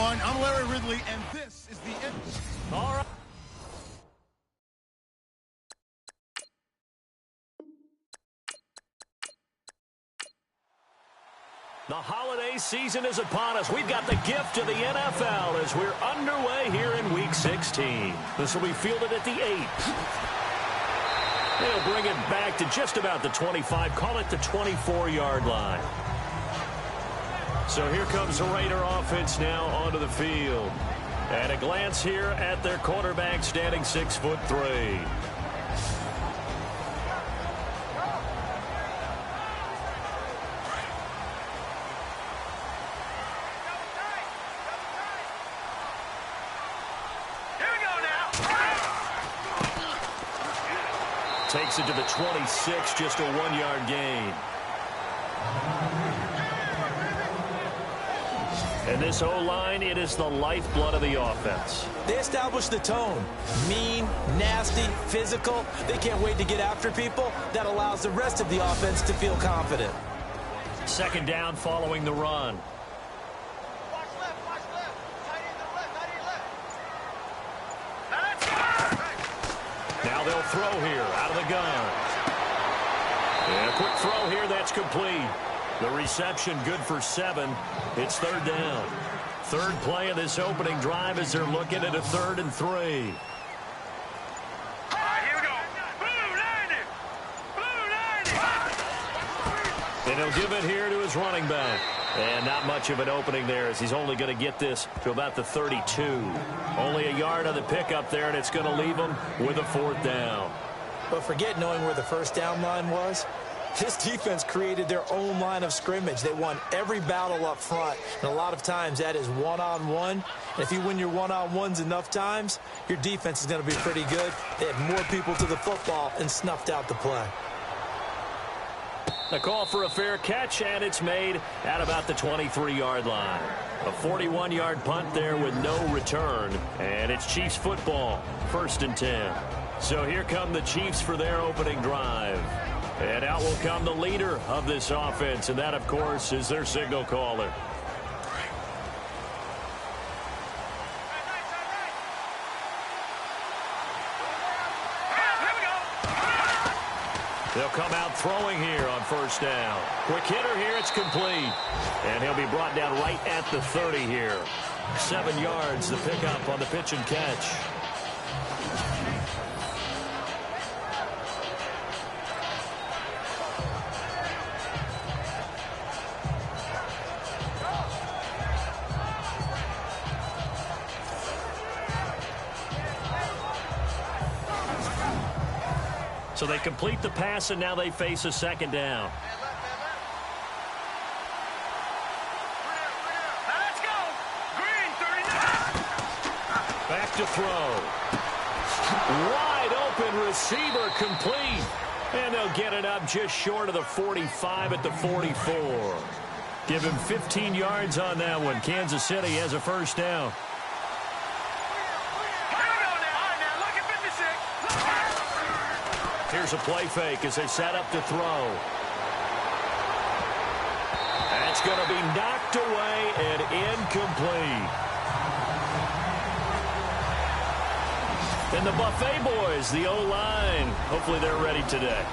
everyone. I'm Larry Ridley, and this is the end. All right. The holiday season is upon us. We've got the gift of the NFL as we're underway here in Week 16. This will be fielded at the 8. They'll bring it back to just about the 25. Call it the 24-yard line. So here comes the Raider offense now onto the field. At a glance here at their quarterback, standing 6'3". Takes it to the 26, just a 1-yard gain. And this O-line, it is the lifeblood of the offense. They establish the tone. Mean, nasty, physical. They can't wait to get after people. That allows the rest of the offense to feel confident. Second down following the run. Watch left. Tight end to the left. Now they'll throw here out of the gun. And a quick throw here, that's complete. The reception good for 7. It's third down. Third play of this opening drive as they're looking at a 3rd and 3. All right, here we go. Blue 90. And he'll give it here to his running back. And not much of an opening there as he's only going to get this to about the 32. Only a yard on the pickup there, and it's going to leave him with a 4th down. But forget knowing where the first down line was. This defense created their own line of scrimmage. They won every battle up front, and a lot of times that is one-on-one. And if you win your one-on-ones enough times, your defense is going to be pretty good. They had more people to the football and snuffed out the play. A call for a fair catch, and it's made at about the 23-yard line. A 41-yard punt there with no return, and it's Chiefs football, 1st and 10. So here come the Chiefs for their opening drive. And out will come the leader of this offense, and that, of course, is their signal caller. They'll come out throwing here on 1st down. Quick hitter here, it's complete. And he'll be brought down right at the 30 here. 7 yards, the pickup on the pitch and catch. So they complete the pass, and now they face a 2nd down. Let's go. Green 39. Back to throw. Wide open receiver complete. And they'll get it up just short of the 45 at the 44. Give him 15 yards on that one. Kansas City has a 1st down. Here's a play fake as they set up to throw. That's going to be knocked away and incomplete. And the Buffet boys, the O-line, hopefully they're ready today.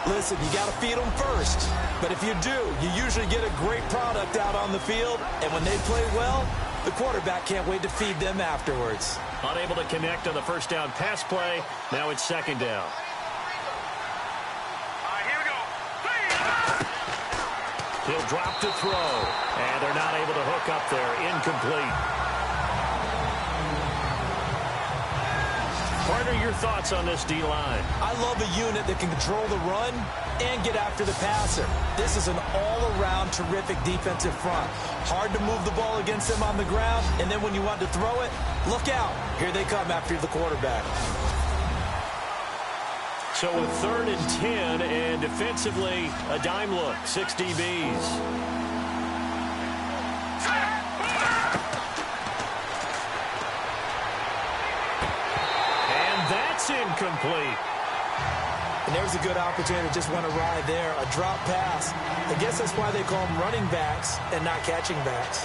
Listen, you got to feed them first. But if you do, you usually get a great product out on the field. And when they play well, the quarterback can't wait to feed them afterwards. Unable to connect on the 1st down pass play. Now it's 2nd down. He'll drop to throw, and they're not able to hook up there. Incomplete. Partner, your thoughts on this D-line? I love a unit that can control the run and get after the passer. This is an all-around terrific defensive front. Hard to move the ball against them on the ground, and then when you want to throw it, look out. Here they come after the quarterback. So a 3rd and 10, and defensively, a dime look, 6 DBs. And that's incomplete. And there's a good opportunity to just went awry there, a drop pass. I guess that's why they call them running backs and not catching backs.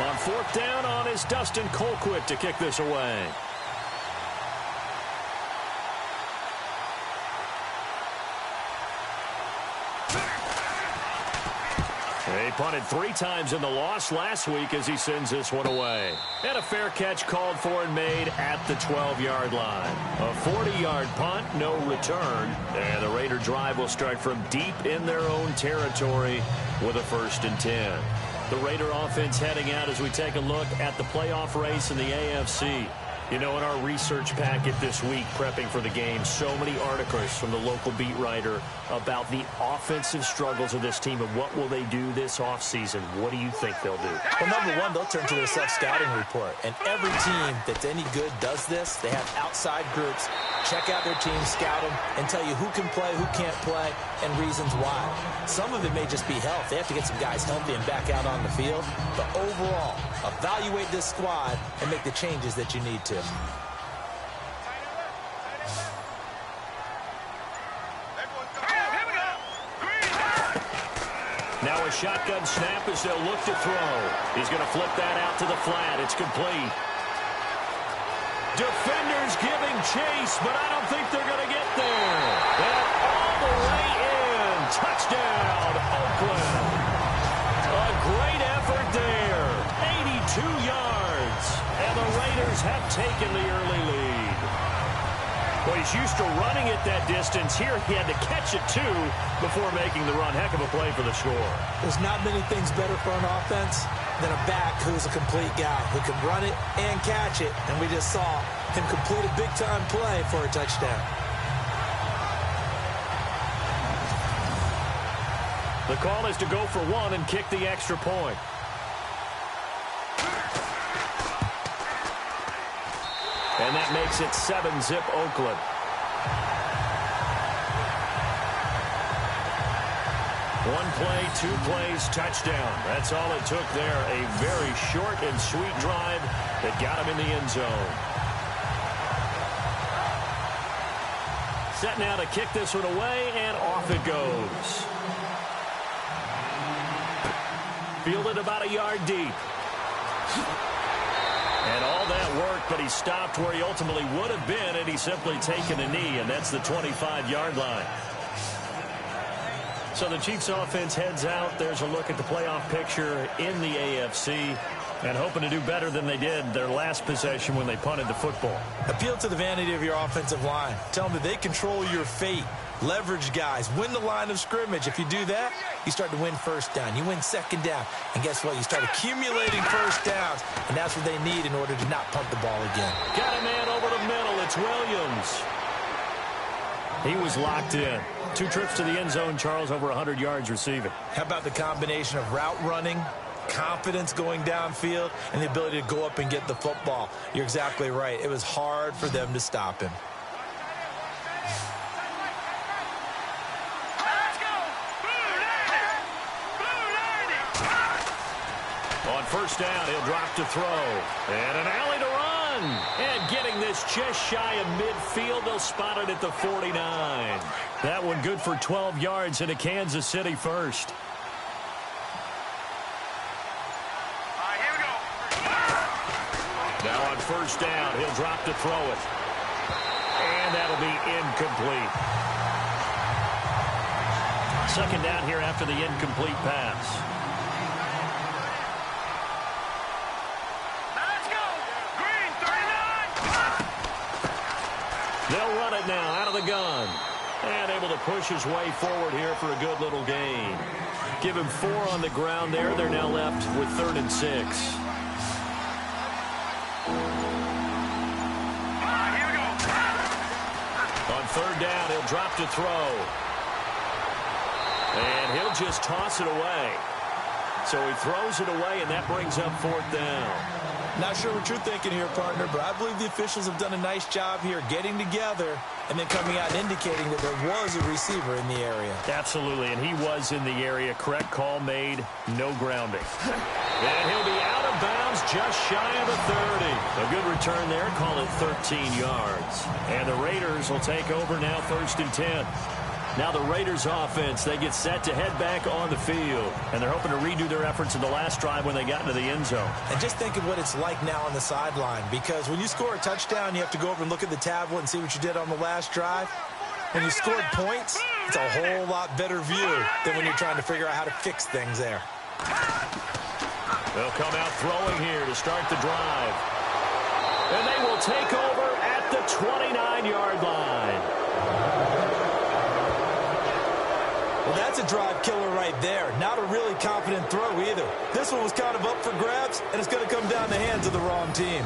On fourth down on is Dustin Colquitt to kick this away. He punted 3 times in the loss last week as he sends this one away. And a fair catch called for and made at the 12-yard line. A 40-yard punt, no return. And the Raider drive will start from deep in their own territory with a 1st and 10. The Raider offense heading out as we take a look at the playoff race in the AFC. You know, in our research packet this week, prepping for the game, so many articles from the local beat writer about the offensive struggles of this team and what will they do this offseason. What do you think they'll do? Well, number one, they'll turn to their self-scouting report. And every team that's any good does this. They have outside groups, check out their team, scout them, and tell you who can play, who can't play, and reasons why. Some of it may just be health. They have to get some guys healthy and back out on the field. But overall, evaluate this squad and make the changes that you need to. Now a shotgun snap as they'll look to throw. He's going to flip that out to the flat. It's complete. Defenders giving chase, but I don't think they're going to get there. And all the way in. Touchdown, Oakland. A great effort there. 82 yards. And the Raiders have taken the early lead. Well, he's used to running it that distance. Here he had to catch it, too, before making the run. Heck of a play for the score. There's not many things better for an offense than a back who's a complete guy who can run it and catch it. And we just saw him complete a big-time play for a touchdown. The call is to go for one and kick the extra point. And that makes it 7-zip Oakland. One play, 2 plays, touchdown. That's all it took there. A very short and sweet drive that got him in the end zone. Set now to kick this one away, and off it goes. Fielded about a yard deep. And all that work, but he stopped where he ultimately would have been, and he's simply taken a knee, and that's the 25-yard line. So the Chiefs offense heads out. There's a look at the playoff picture in the AFC, and hoping to do better than they did their last possession when they punted the football. Appeal to the vanity of your offensive line. Tell them that they control your fate. Leverage guys. Win the line of scrimmage. If you do that, you start to win first down. You win second down. And guess what? You start accumulating first downs. And that's what they need in order to not punt the ball again. Got a man over the middle. It's Williams. He was locked in. 2 trips to the end zone, Charles, over 100 yards receiving. How about the combination of route running, confidence going downfield, and the ability to go up and get the football? You're exactly right. It was hard for them to stop him. On first down, he'll drop to throw. And an alley to run. And getting this just shy of midfield, they'll spot it at the 49. That one good for 12 yards into Kansas City first. Here we go. Now on first down, he'll drop to throw it. And that'll be incomplete. Second down here after the incomplete pass. They'll run it now out of the gun. And able to push his way forward here for a good little gain. Give him 4 on the ground there. They're now left with 3rd and 6. Here we go. On third down, he'll drop to throw. And he'll just toss it away. So he throws it away, and that brings up 4th down. Not sure what you're thinking here, partner, but I believe the officials have done a nice job here getting together and then coming out and indicating that there was a receiver in the area. Absolutely, and he was in the area. Correct call made, no grounding. And he'll be out of bounds just shy of the 30. A good return there, call it 13 yards. And the Raiders will take over now 1st and 10. Now the Raiders offense, they get set to head back on the field. And they're hoping to redo their efforts in the last drive when they got into the end zone. And just think of what it's like now on the sideline. Because when you score a touchdown, you have to go over and look at the tablet and see what you did on the last drive. When you scored points, it's a whole lot better view than when you're trying to figure out how to fix things there. They'll come out throwing here to start the drive. And they will take over at the 29-yard line. Well, that's a drive killer right there. Not a really confident throw either. This one was kind of up for grabs, and it's going to come down the hands of the wrong team.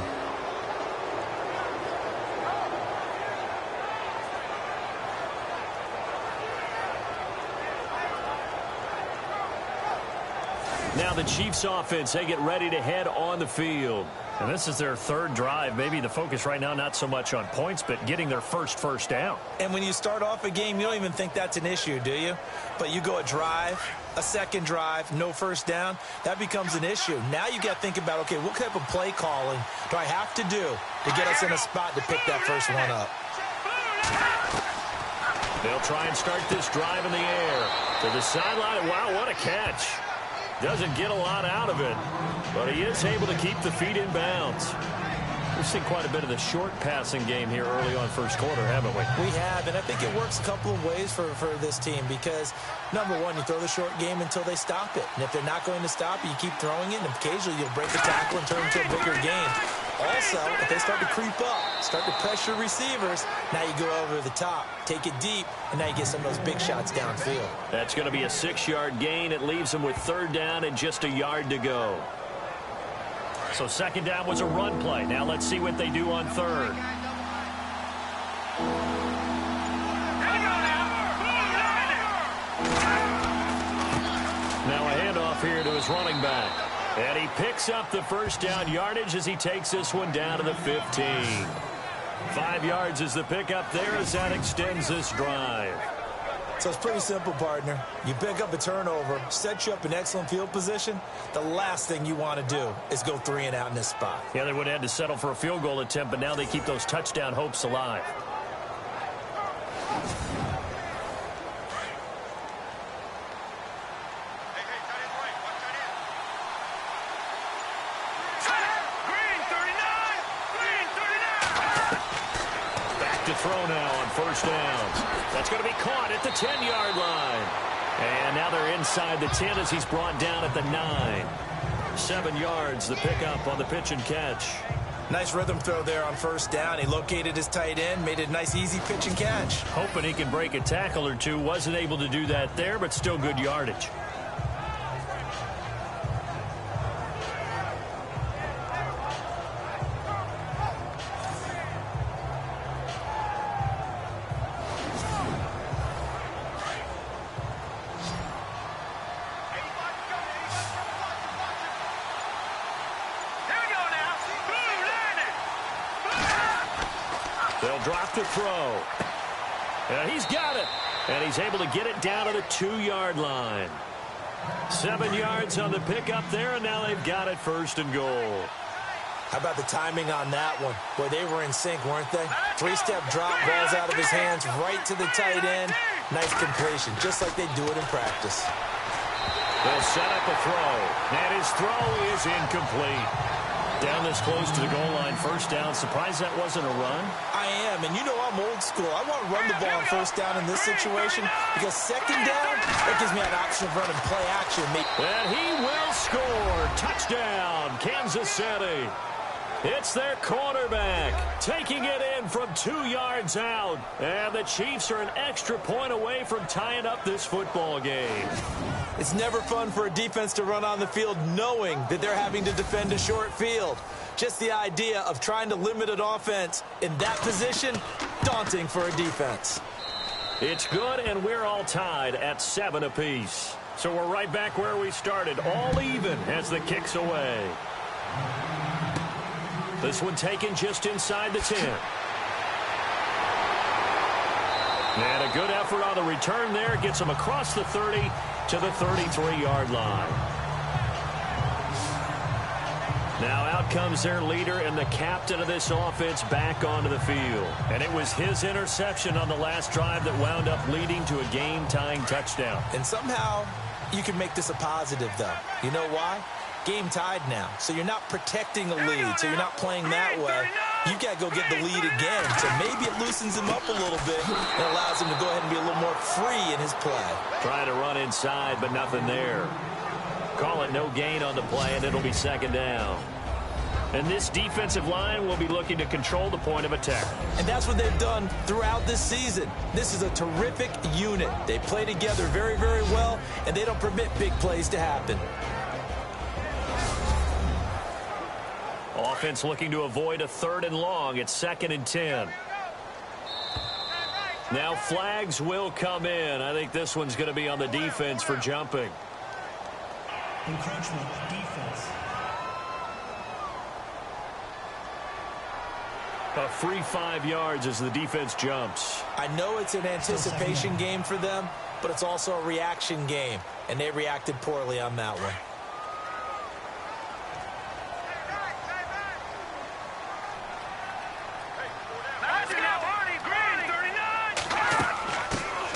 Now the Chiefs offense, they get ready to head on the field. And this is their third drive. Maybe the focus right now not so much on points, but getting their first down. And when you start off a game, you don't even think that's an issue, do you? But you go a drive, a second drive, no first down, that becomes an issue. Now you got to think about, okay, what type of play calling do I have to do to get us in a spot to pick that first one up? They'll try and start this drive in the air. To the sideline. Wow, what a catch. Doesn't get a lot out of it, but he is able to keep the feet in bounds. We've seen quite a bit of the short passing game here early on first quarter, haven't we? We have, and I think it works a couple of ways for this team because, number one, you throw the short game until they stop it. And if they're not going to stop it, you keep throwing it, and occasionally you'll break the tackle and turn it into a bigger game. Also, if they start to creep up, start to pressure receivers, now you go over the top, take it deep, and now you get some of those big shots downfield. That's going to be a 6-yard gain. It leaves them with third down and just a yard to go. So second down was a run play. Now let's see what they do on third. Now a handoff here to his running back. And he picks up the first down yardage as he takes this one down to the 15. 5 yards is the pickup there as that extends this drive. So it's pretty simple, partner. You pick up a turnover, set you up in excellent field position. The last thing you want to do is go 3 and out in this spot. Yeah, they would have had to settle for a field goal attempt, but now they keep those touchdown hopes alive. Throw now on first downs. That's going to be caught at the 10-yard line. And now they're inside the 10 as he's brought down at the 9. 7 yards, the pickup on the pitch and catch. Nice rhythm throw there on first down. He located his tight end, made it a nice, easy pitch and catch. Hoping he can break a tackle or two. Wasn't able to do that there, but still good yardage. They'll drop the throw. And he's got it. And he's able to get it down to the 2-yard line. 7 yards on the pickup there, and now they've got it first and goal. How about the timing on that one? Boy, they were in sync, weren't they? 3-step drop, balls out of his hands, right to the tight end. Nice completion, just like they do it in practice. They'll set up a throw, and his throw is incomplete. Down this close to the goal line, first down. Surprised that wasn't a run? I am, and you know I'm old school. I want to run the ball on first down in this situation because second down, that gives me an option of running play action. And he will score. Touchdown, Kansas City. It's their quarterback taking it in from 2 yards out. And the Chiefs are an extra point away from tying up this football game. It's never fun for a defense to run on the field knowing that they're having to defend a short field. Just the idea of trying to limit an offense in that position, daunting for a defense. It's good, and we're all tied at 7 apiece. So we're right back where we started, all even as the kick's away. This one taken just inside the 10. And a good effort on the return there. Gets him across the 30 to the 33-yard line. Now out comes their leader and the captain of this offense back onto the field. And it was his interception on the last drive that wound up leading to a game-tying touchdown. And somehow you can make this a positive, though. You know why? Game tied now. So you're not protecting a lead, so you're not playing that way. You've got to go get the lead again. So maybe it loosens him up a little bit and allows him to go ahead and be a little more free in his play. Trying to run inside, but nothing there. Call it no gain on the play, and it'll be second down. And this defensive line will be looking to control the point of attack. And that's what they've done throughout this season. This is a terrific unit. They play together very, very well, and they don't permit big plays to happen. Offense looking to avoid a 3rd and long. It's 2nd and 10. Now flags will come in. I think this one's going to be on the defense for jumping. Encroachment defense. A free 5 yards as the defense jumps. I know it's an anticipation game for them, but it's also a reaction game, and they reacted poorly on that one.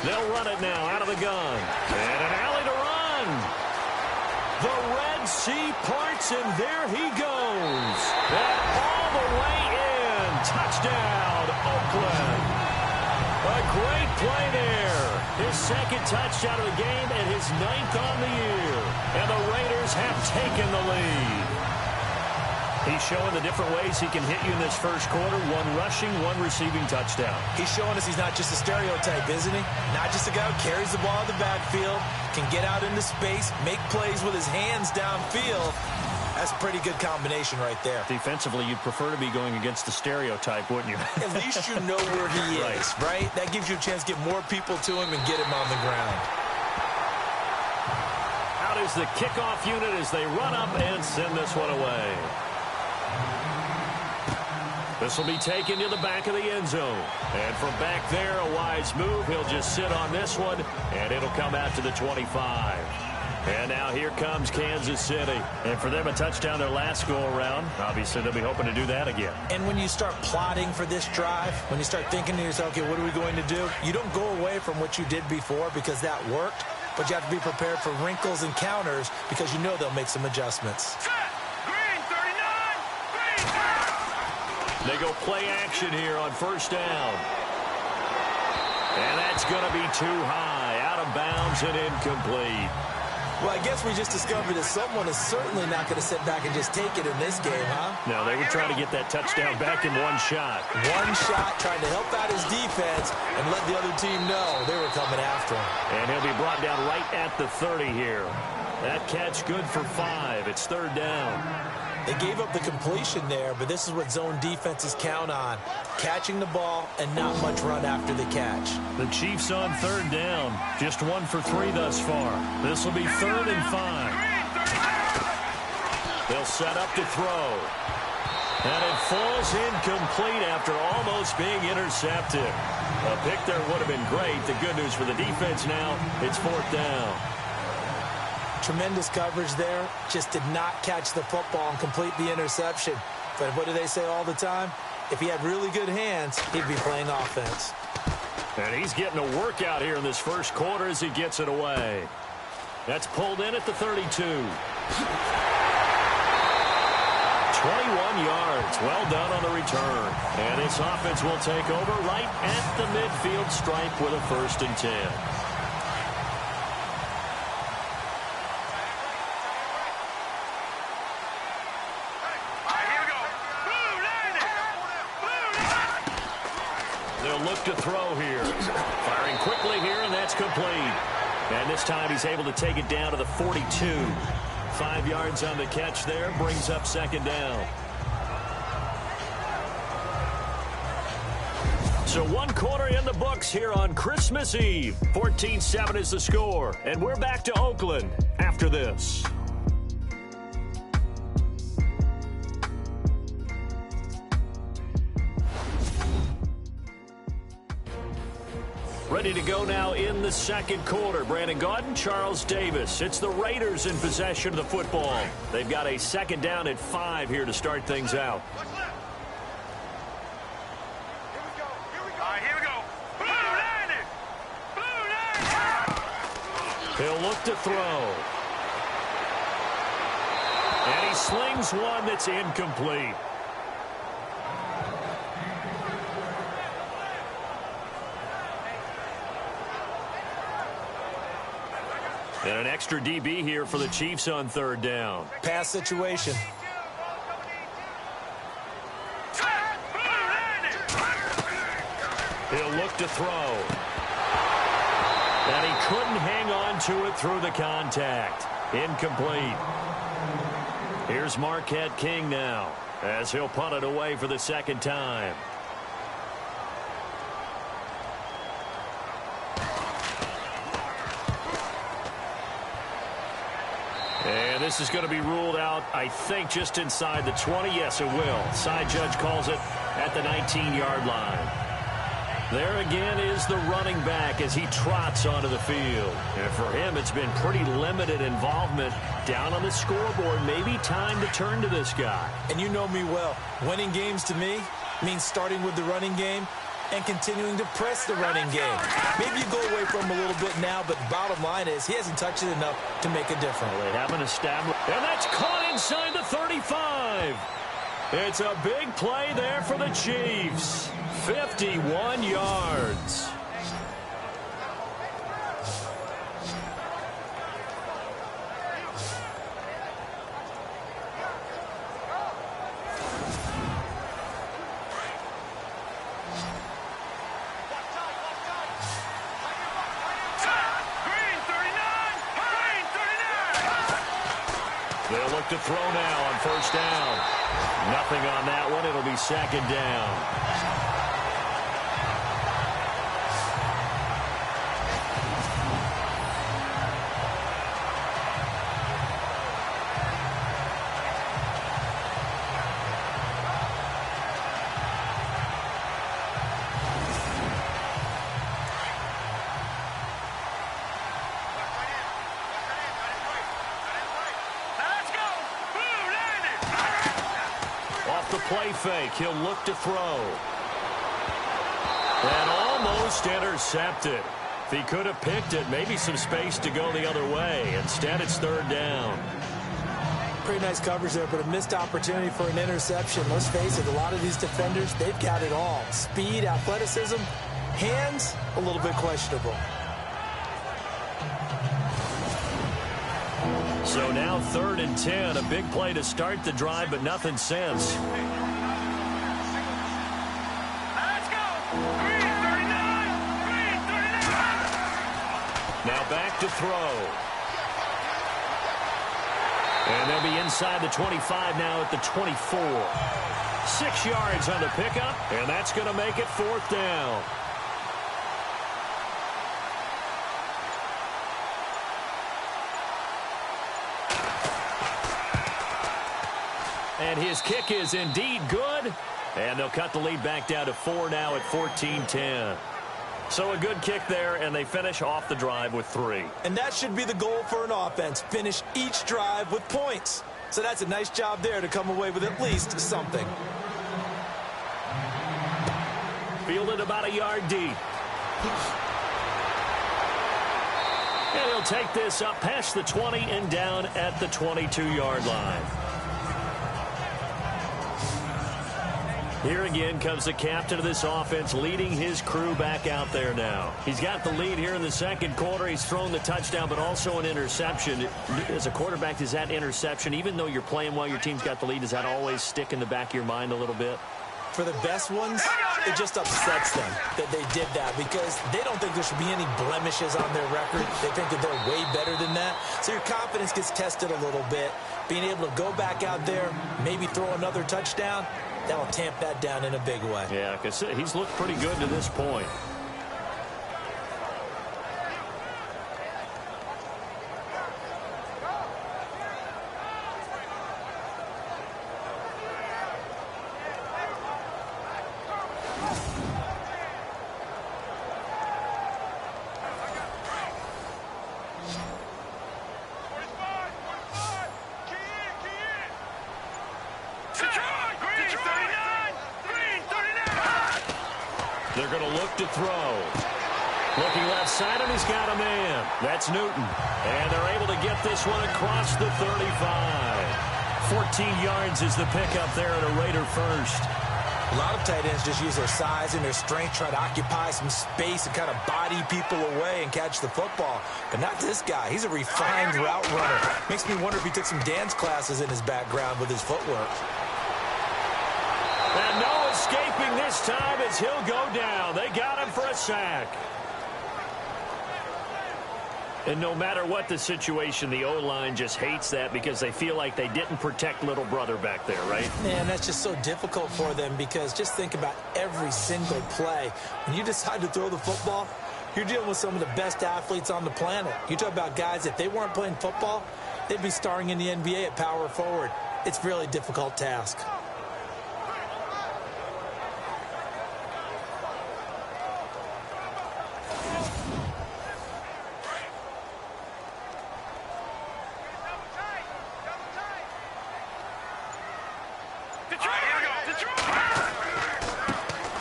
They'll run it now out of the gun. And an alley to run. The Red Sea parts, and there he goes. And all the way in. Touchdown, Oakland. A great play there. His 2nd touchdown of the game and his 9th on the year. And the Raiders have taken the lead. He's showing the different ways he can hit you in this first quarter. 1 rushing, 1 receiving touchdown. He's showing us he's not just a stereotype, isn't he? Not just a guy who carries the ball in the backfield, can get out into space, make plays with his hands downfield. That's a pretty good combination right there. Defensively, you'd prefer to be going against the stereotype, wouldn't you? At least you know where he is, right? That gives you a chance to get more people to him and get him on the ground. Out is the kickoff unit as they run up and send this one away. This will be taken to the back of the end zone. And from back there, a wise move. He'll just sit on this one, and it'll come out to the 25. And now here comes Kansas City. And for them, a touchdown their last go-around. Obviously, they'll be hoping to do that again. And when you start plotting for this drive, when you start thinking to yourself, okay, what are we going to do? You don't go away from what you did before because that worked, but you have to be prepared for wrinkles and counters because you know they'll make some adjustments. They go play action here on first down. And that's going to be too high, out of bounds and incomplete. Well, I guess we just discovered that someone is certainly not going to sit back and just take it in this game, huh? No, they were trying to get that touchdown back in 1 shot. 1 shot, trying to help out his defense and let the other team know they were coming after him. And he'll be brought down right at the 30 here. That catch good for 5. It's 3rd down. They gave up the completion there, but this is what zone defenses count on. Catching the ball and not much run after the catch. The Chiefs on 3rd down. Just 1 for 3 thus far. This will be 3rd and 5. They'll set up to throw. And it falls incomplete after almost being intercepted. A pick there would have been great. The good news for the defense now, it's 4th down. Tremendous coverage there. Just did not catch the football and complete the interception. But what do they say all the time? If he had really good hands, he'd be playing offense. And he's getting a workout here in this first quarter as he gets it away. That's pulled in at the 32. 21 yards. Well done on the return. And this offense will take over right at the midfield stripe with a 1st and 10. Look to throw here. Firing quickly here, and that's complete. And this time he's able to take it down to the 42. 5 yards on the catch there, brings up 2nd down. So 1 quarter in the books here on Christmas Eve. 14-7 is the score. And we're back to Oakland after this. Ready to go now in the second quarter. Brandon Gaudin, Charles Davis. It's the Raiders in possession of the football. They've got a second down at 5 here to start things out. He'll look to throw. And he slings one that's incomplete. And an extra DB here for the Chiefs on third down. Pass situation. He'll look to throw. And he couldn't hang on to it through the contact. Incomplete. Here's Marquette King now as he'll punt it away for the second time. And this is going to be ruled out, I think, just inside the 20. Yes, it will. Side judge calls it at the 19-yard line. There again is the running back as he trots onto the field. And for him, it's been pretty limited involvement down on the scoreboard. Maybe time to turn to this guy. And you know me well. Winning games to me means starting with the running game and continuing to press the running game. Maybe you go away from him a little bit now, but the bottom line is he hasn't touched it enough to make a difference. Well, they haven't established. And that's caught inside the 35. It's a big play there for the Chiefs. 51 yards. They'll look to throw now on first down. Nothing on that one. It'll be second down. Play fake. He'll look to throw. And almost intercepted. If he could have picked it, maybe some space to go the other way. Instead, it's third down. Pretty nice coverage there, but a missed opportunity for an interception. Let's face it, a lot of these defenders, they've got it all. Speed, athleticism, hands, a little bit questionable. So now 3rd and 10. A big play to start the drive, but nothing since. Now back to throw. And they'll be inside the 25 now at the 24. 6 yards on the pickup, and that's going to make it 4th down. And his kick is indeed good. And they'll cut the lead back down to 4 now at 14-10. So a good kick there, and they finish off the drive with 3. And that should be the goal for an offense. Finish each drive with points. So that's a nice job there to come away with at least something. Fielded about a yard deep. And he'll take this up past the 20 and down at the 22-yard line. Here again comes the captain of this offense, leading his crew back out there now. He's got the lead here in the second quarter. He's thrown the touchdown, but also an interception. As a quarterback, does that interception, even though you're playing while your team's got the lead, does that always stick in the back of your mind a little bit? For the best ones, it just upsets them that they did that because they don't think there should be any blemishes on their record. They think that they're way better than that. So your confidence gets tested a little bit. Being able to go back out there, maybe throw another touchdown, that'll tamp that down in a big way. Yeah, because he's looked pretty good to this point. They're going to look to throw. Looking left side, and he's got a man. That's Newton. And they're able to get this one across the 35. 14 yards is the pickup there at a Raider first. A lot of tight ends just use their size and their strength, try to occupy some space and kind of body people away and catch the football. But not this guy. He's a refined route runner. Makes me wonder if he took some dance classes in his background with his footwork. And no escaping this time as he'll go down. They got him for a sack. And no matter what the situation, the O-line just hates that because they feel like they didn't protect little brother back there, right? Man, that's just so difficult for them because just think about every single play. When you decide to throw the football, you're dealing with some of the best athletes on the planet. You talk about guys, if they weren't playing football, they'd be starring in the NBA at power forward. It's a really difficult task.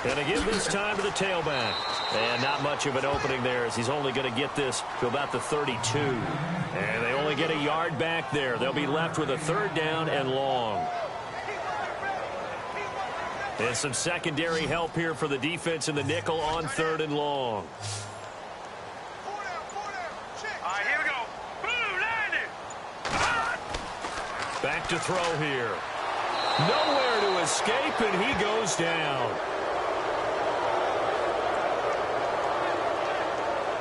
And again this time to the tailback. And not much of an opening there as he's only going to get this to about the 32. And they only get a yard back there. They'll be left with a third down and long. And some secondary help here for the defense in the nickel on third and long. Here we go. Back to throw here. Nowhere to escape, and he goes down.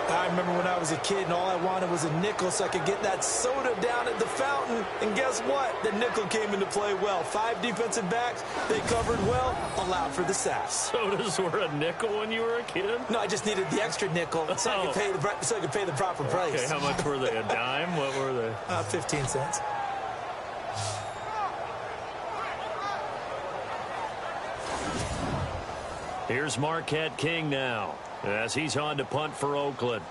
I remember when I was a kid and all I wanted was a nickel so I could get that soda down at the fountain. And guess what? The nickel came into play well. 5 defensive backs, they covered well, allowed for the sacks. Sodas were a nickel when you were a kid? No, I just needed the extra nickel so I could pay the proper price. Okay, how much were they? A dime? What were they? 15 cents. Here's Marquette King now as he's on to punt for Oakland.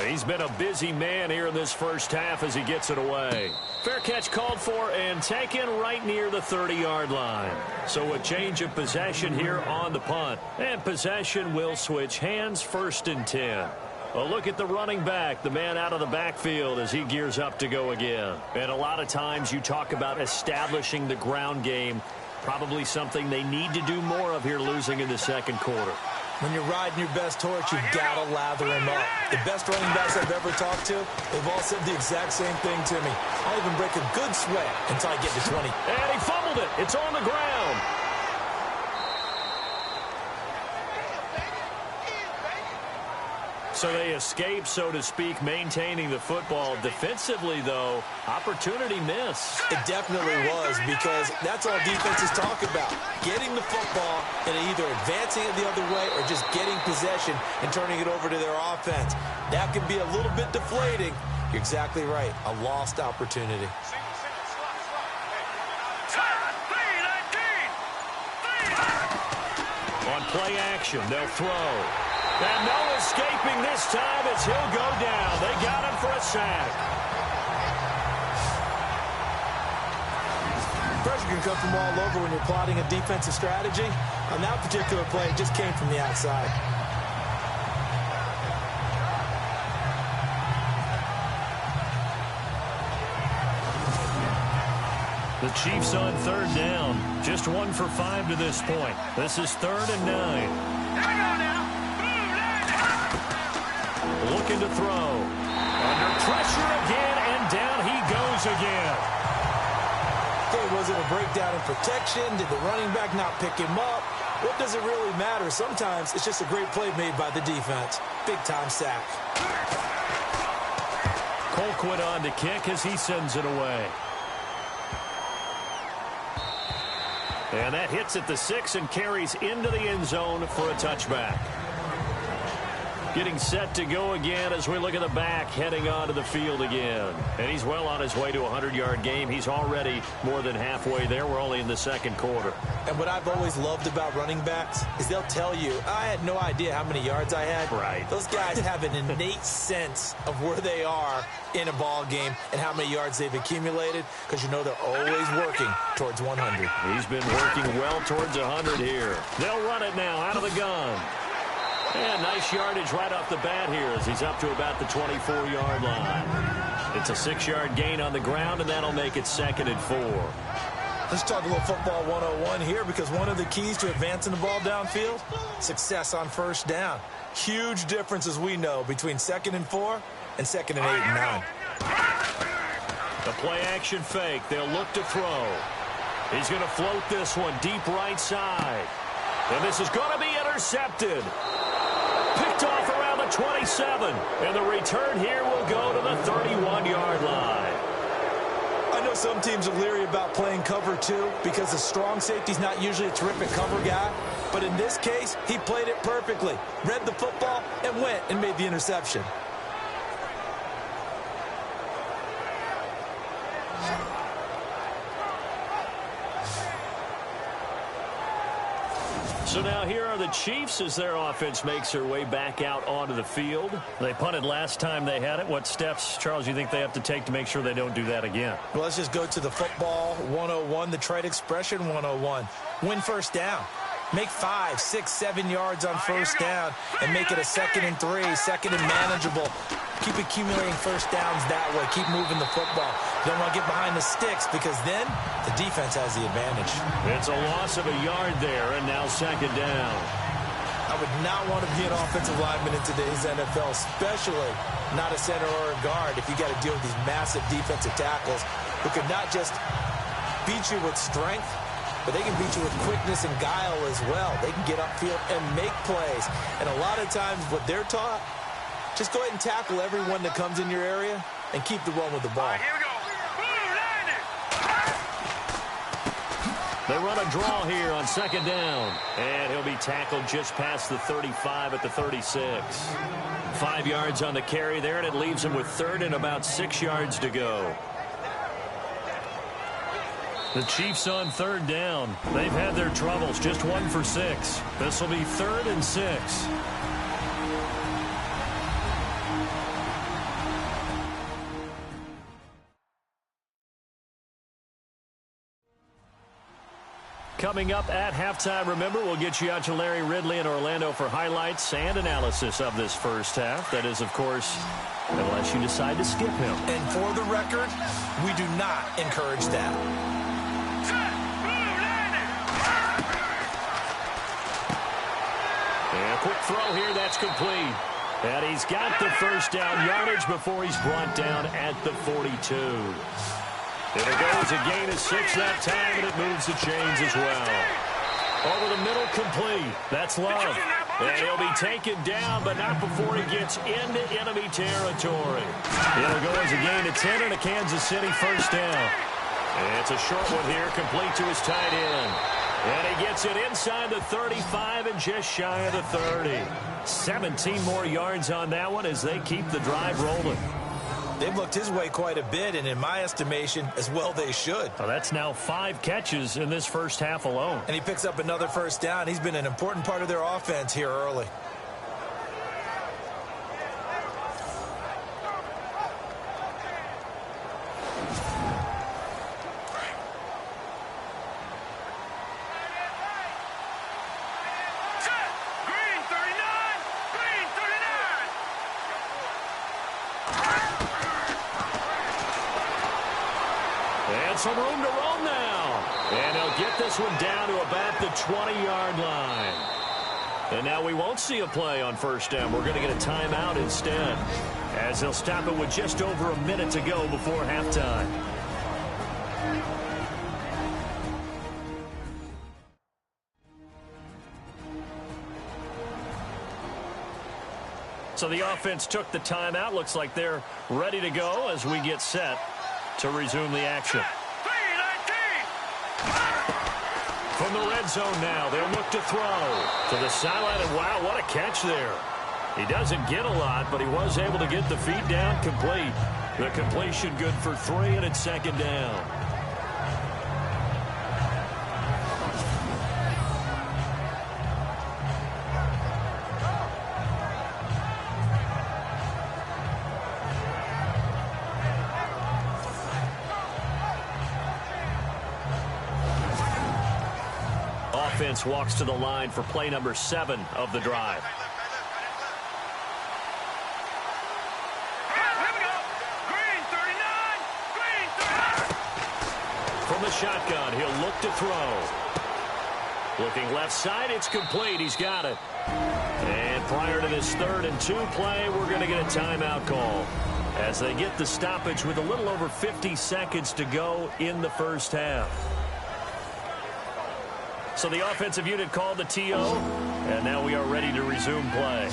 He's been a busy man here in this first half as he gets it away. Fair catch called for and taken right near the 30-yard line. So a change of possession here on the punt. And possession will switch hands, 1st and 10. A look at the running back, the man out of the backfield as he gears up to go again. And a lot of times you talk about establishing the ground game, probably something they need to do more of here losing in the second quarter. When you're riding your best horse, you've got to lather him up. The best running backs I've ever talked to, they've all said the exact same thing to me. I'll even break a good sweat until I get to 20. And he fumbled it. It's on the ground. So they escape, so to speak, maintaining the football. Defensively, though, opportunity miss. It definitely was because that's all defenses talk about. Getting the football and either advancing it the other way or just getting possession and turning it over to their offense. That can be a little bit deflating. You're exactly right. A lost opportunity. On play action, they'll throw. And no escaping this time as he'll go down. They got him for a sack. Pressure can come from all over when you're plotting a defensive strategy. On that particular play, it just came from the outside. The Chiefs on 3rd down. Just 1 for 5 to this point. This is 3rd and 9. Looking to throw. Under pressure again, and down he goes again. Okay, was it a breakdown in protection? Did the running back not pick him up? What does it really matter? Sometimes it's just a great play made by the defense. Big-time sack. Colquitt on to kick as he sends it away. And that hits at the 6 and carries into the end zone for a touchback. Getting set to go again as we look at the back heading onto the field again. And he's well on his way to a 100-yard game. He's already more than halfway there. We're only in the second quarter. And what I've always loved about running backs is they'll tell you, I had no idea how many yards I had. Right. Those guys have an innate sense of where they are in a ball game and how many yards they've accumulated because you know they're always working towards 100. He's been working well towards 100 here. They'll run it now out of the gun. And nice yardage right off the bat here as he's up to about the 24-yard line. It's a 6-yard gain on the ground, and that'll make it 2nd and 4. Let's talk a little football 101 here because one of the keys to advancing the ball downfield, success on first down. Huge difference, as we know, between 2nd and 4 and 2nd and 8 and 9. The play-action fake. They'll look to throw. He's going to float this one deep right side. And this is going to be intercepted. Picked off around the 27. And the return here will go to the 31-yard line. I know some teams are leery about playing cover 2 because the strong safety's not usually a terrific cover guy. But in this case, he played it perfectly. Read the football and went and made the interception. So now here are the Chiefs as their offense makes their way back out onto the field. They punted last time they had it. What steps, Charles, you think they have to take to make sure they don't do that again? Well, let's just go to the football 101, the trade expression 101. Win first down. Make 5, 6, 7 yards on first down and make it a 2nd and 3, 2nd and manageable. Keep accumulating first downs that way. Keep moving the football. You don't want to get behind the sticks because then the defense has the advantage. It's a loss of a yard there, and now 2nd down. I would not want to be an offensive lineman in today's NFL, especially not a center or a guard if you got to deal with these massive defensive tackles who could not just beat you with strength, but they can beat you with quickness and guile as well. They can get upfield and make plays. And a lot of times what they're taught, just go ahead and tackle everyone that comes in your area and keep the run with the ball. Here we go. They run a draw here on 2nd down. And he'll be tackled just past the 35 at the 36. 5 yards on the carry there, and it leaves him with 3rd and about 6 yards to go. The Chiefs on 3rd down. They've had their troubles, just 1 for 6. This will be 3rd and 6. Coming up at halftime, remember, we'll get you out to Larry Ridley in Orlando for highlights and analysis of this first half. That is, of course, unless you decide to skip him. And for the record, we do not encourage that. And a quick throw here, that's complete. And he's got the first down yardage before he's brought down at the 42. There it goes, a gain of 6 that time, and it moves the chains as well. Over the middle, complete. That's Love. And he'll be taken down, but not before he gets into enemy territory. It'll go as a gain of 10 and a Kansas City first down. And it's a short one here, complete to his tight end. And he gets it inside the 35 and just shy of the 30. 17 more yards on that one as they keep the drive rolling. They've looked his way quite a bit, and in my estimation, as well they should. Well, that's now 5 catches in this first half alone. And he picks up another first down. He's been an important part of their offense here early. Some room to roll now. And they'll get this one down to about the 20-yard line. And now we won't see a play on first down. We're going to get a timeout instead, as they'll stop it with just over a minute to go before halftime. So the offense took the timeout. Looks like they're ready to go as we get set to resume the action. From the red zone now, they'll look to throw to the sideline, and wow, what a catch there. He doesn't get a lot, but he was able to get the feet down complete. The completion good for 3, and it's second down. Offense walks to the line for play number 7 of the drive. From the shotgun, he'll look to throw. Looking left side, it's complete. He's got it. And prior to this 3rd and 2 play, we're going to get a timeout call as they get the stoppage with a little over 50 seconds to go in the first half. So the offensive unit called the TO, and now we are ready to resume play.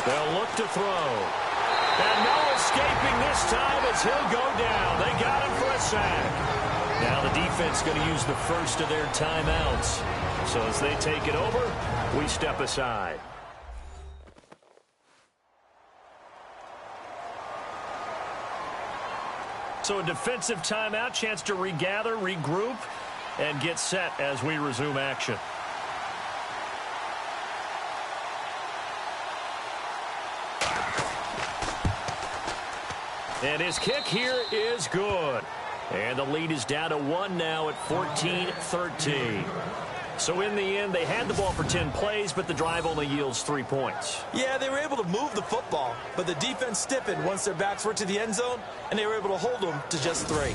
They'll look to throw. And no escaping this time as he'll go down. They got him for a sack. Now the defense going to use the first of their timeouts. So as they take it over, we step aside. So a defensive timeout, chance to regather, regroup, and get set as we resume action. And his kick here is good. And the lead is down to 1 now at 14-13. So in the end, they had the ball for 10 plays, but the drive only yields 3 points. Yeah, they were able to move the football, but the defense stiffened once their backs were to the end zone, and they were able to hold them to just 3.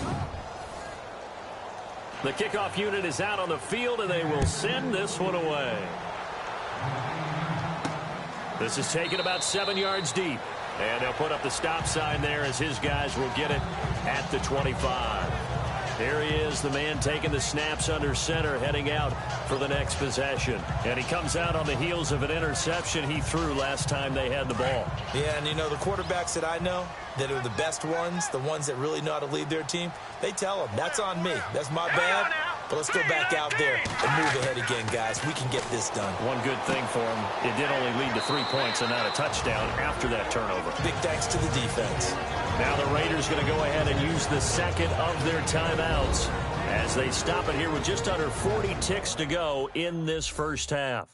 The kickoff unit is out on the field, and they will send this one away. This is taken about 7 yards deep. And they'll put up the stop sign there as his guys will get it at the 25. There he is, the man taking the snaps under center, heading out for the next possession. And he comes out on the heels of an interception he threw last time they had the ball. Yeah, and you know, the quarterbacks that I know that are the best ones, the ones that really know how to lead their team, they tell them, that's on me. That's my bad. But let's go back out there and move ahead again, guys. We can get this done. One good thing for him, it did only lead to 3 points and not a touchdown after that turnover. Big thanks to the defense. Now the Raiders going to go ahead and use the second of their timeouts as they stop it here with just under 40 ticks to go in this first half.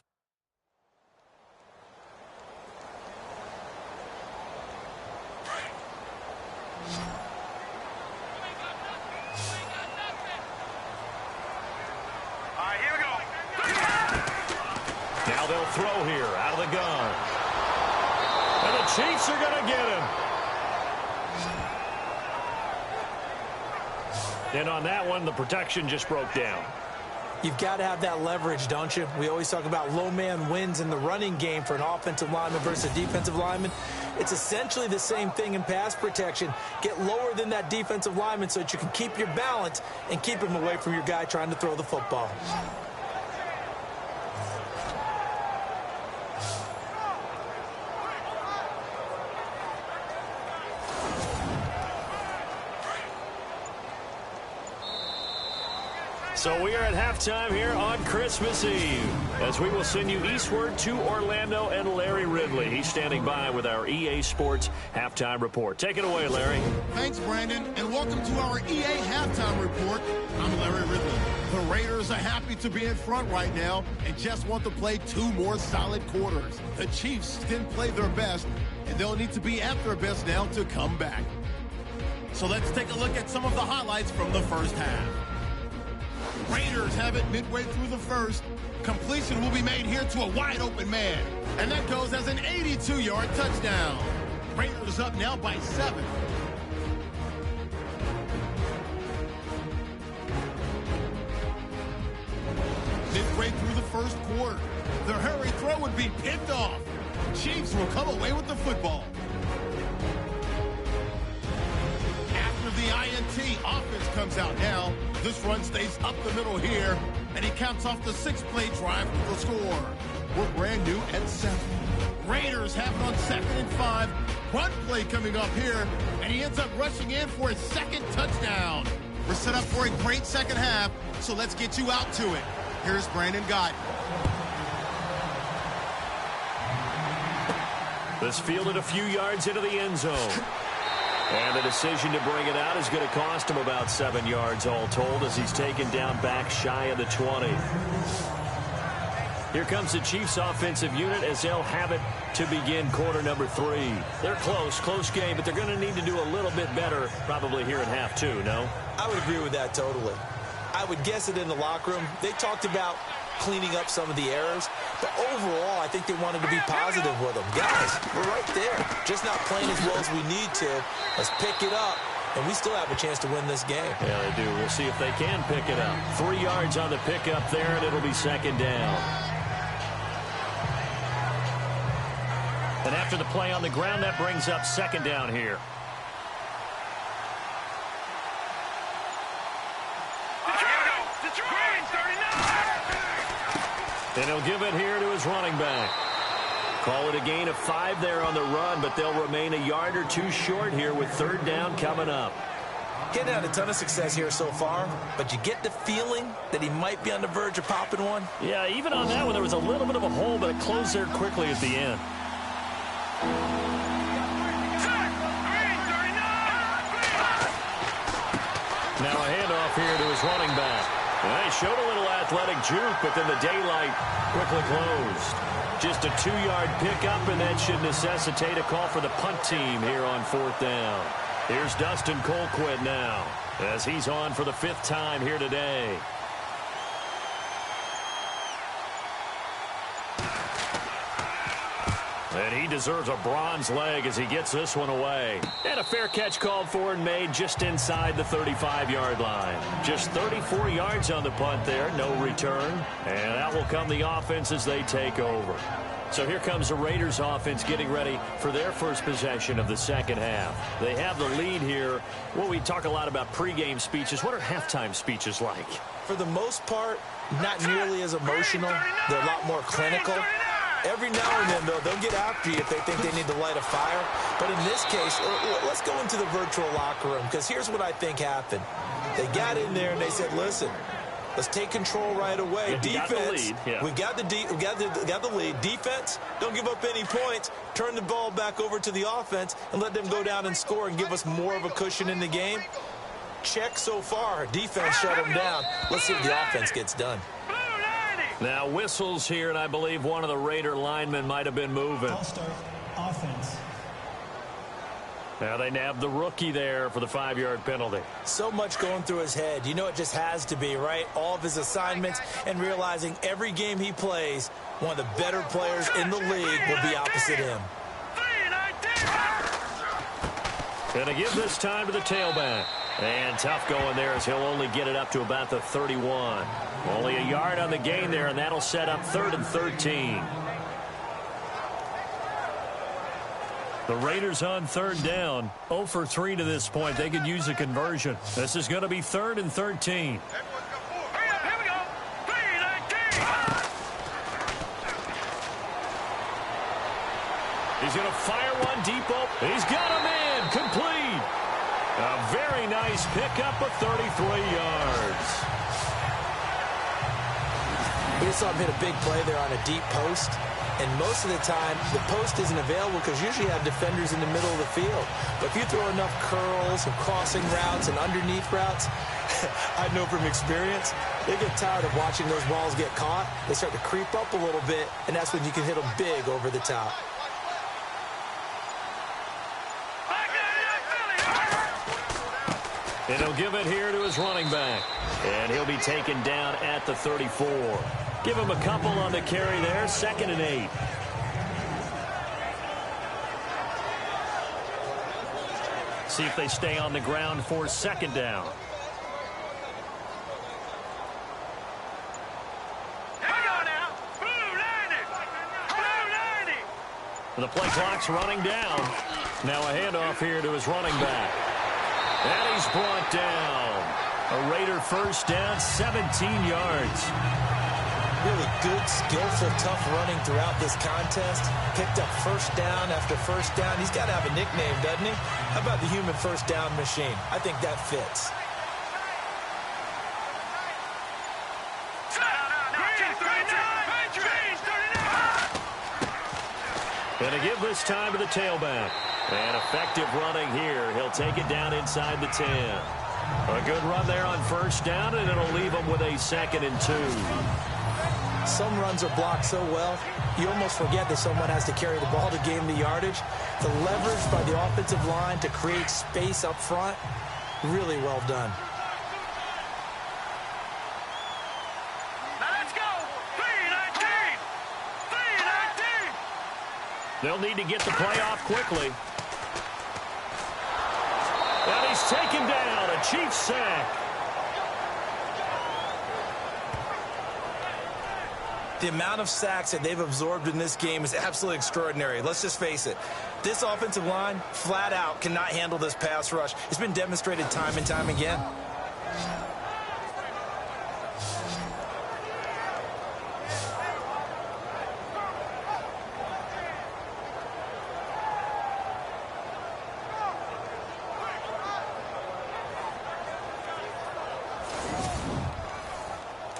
Now they'll throw here out of the gun. And the Chiefs are going to get him. And on that one, the protection just broke down. You've got to have that leverage, don't you? We always talk about low man wins in the running game for an offensive lineman versus a defensive lineman. It's essentially the same thing in pass protection. Get lower than that defensive lineman so that you can keep your balance and keep him away from your guy trying to throw the football. So we are at halftime here on Christmas Eve as we will send you eastward to Orlando and Larry Ridley. He's standing by with our EA Sports Halftime Report. Take it away, Larry. Thanks, Brandon, and welcome to our EA Halftime Report. I'm Larry Ridley. The Raiders are happy to be in front right now and just want to play 2 more solid quarters. The Chiefs didn't play their best, and they'll need to be at their best now to come back. So let's take a look at some of the highlights from the first half. Raiders have it midway through the first. Completion will be made here to a wide-open man. And that goes as an 82-yard touchdown. Raiders up now by 7. Midway through the first quarter, the hurry throw would be picked off. Chiefs will come away with the football. After the INT, offense comes out now. This run stays up the middle here, and he counts off the 6-play drive with the score. We're brand new at 7. Raiders have it on 2nd and 5. Run play coming up here, and he ends up rushing in for his 2nd touchdown. We're set up for a great second half, so let's get you out to it. Here's Brandon Gott. This fielded a few yards into the end zone. And the decision to bring it out is going to cost him about 7 yards all told as he's taken down back shy of the 20. Here comes the Chiefs offensive unit as they'll have it to begin quarter number 3. They're close game, but they're going to need to do a little bit better probably here in half 2, no? I would agree with that totally. I would guess it in the locker room. They talked about cleaning up some of the errors, but overall, I think they wanted to be positive with them. Guys, we're right there. Just not playing as well as we need to. Let's pick it up, and we still have a chance to win this game. Yeah, they do. We'll see if they can pick it up. 3 yards on the pickup there, and it'll be second down. And after the play on the ground, that brings up second down here. And he'll give it here to his running back. Call it a gain of 5 there on the run, but they'll remain a yard or 2 short here with third down coming up. Getting had a ton of success here so far, but you get the feeling that he might be on the verge of popping one. Yeah, even on that one, there was a little bit of a hole, but it closed there quickly at the end. Now a handoff here to his running back. They showed a little athletic juke, but then the daylight quickly closed. Just a 2-yard pickup, and that should necessitate a call for the punt team here on fourth down. Here's Dustin Colquitt now, as he's on for the 5th time here today. And he deserves a bronze leg as he gets this one away. And a fair catch called for and made just inside the 35-yard line. Just 34 yards on the punt there, no return. And out will come the offense as they take over. So here comes the Raiders offense getting ready for their first possession of the second half. They have the lead here. Well, we talk a lot about pregame speeches. What are halftime speeches like? For the most part, not nearly as emotional. They're a lot more clinical. Every now and then, though, they'll get after you if they think they need to light a fire. But in this case, let's go into the virtual locker room, because here's what I think happened. They got in there and they said, listen, let's take control right away. Defense, we got the lead. Defense, don't give up any points. Turn the ball back over to the offense and let them go down and score and give us more of a cushion in the game. Check so far. Defense shut them down. Let's see if the offense gets done. Now whistles here, and I believe one of the Raider linemen might have been moving. I'll start offense. Now they nabbed the rookie there for the 5-yard penalty. So much going through his head. You know it just has to be, right? All of his assignments and realizing every game he plays, one of the better players in the league will be opposite him. Going to give this time to the tailback. And tough going there as he'll only get it up to about the 31. Only a yard on the gain there, and that'll set up 3rd and 13. The Raiders on 3rd down. 0 for 3 to this point. They could use a conversion. This is going to be 3rd and 13. He's going to fire one deep open. He's got him in. Complete. A very nice pickup of 33 yards. We just saw him hit a big play there on a deep post. And most of the time, the post isn't available because usually you have defenders in the middle of the field. But if you throw enough curls and crossing routes and underneath routes, I know from experience, they get tired of watching those balls get caught. They start to creep up a little bit, and that's when you can hit them big over the top. And he'll give it here to his running back. And he'll be taken down at the 34. Give him a couple on the carry there. 2nd and 8. See if they stay on the ground for 2nd down. The play clock's running down. Now a handoff here to his running back. And he's brought down. A Raider first down, 17 yards. Really good, skillful, tough running throughout this contest. Picked up first down after first down. He's got to have a nickname, doesn't he? How about the human first down machine? I think that fits. give this time to the tailback. And effective running here. He'll take it down inside the 10. A good run there on first down, and it'll leave him with a 2nd and 2. Some runs are blocked so well, you almost forget that someone has to carry the ball to gain the yardage. The leverage by the offensive line to create space up front, really well done. Now let's go. 3-19. 3-19. They'll need to get the play off quickly. And he's taken down. A Chiefs sack. The amount of sacks that they've absorbed in this game is absolutely extraordinary. Let's just face it. This offensive line, flat out, cannot handle this pass rush. It's been demonstrated time and time again.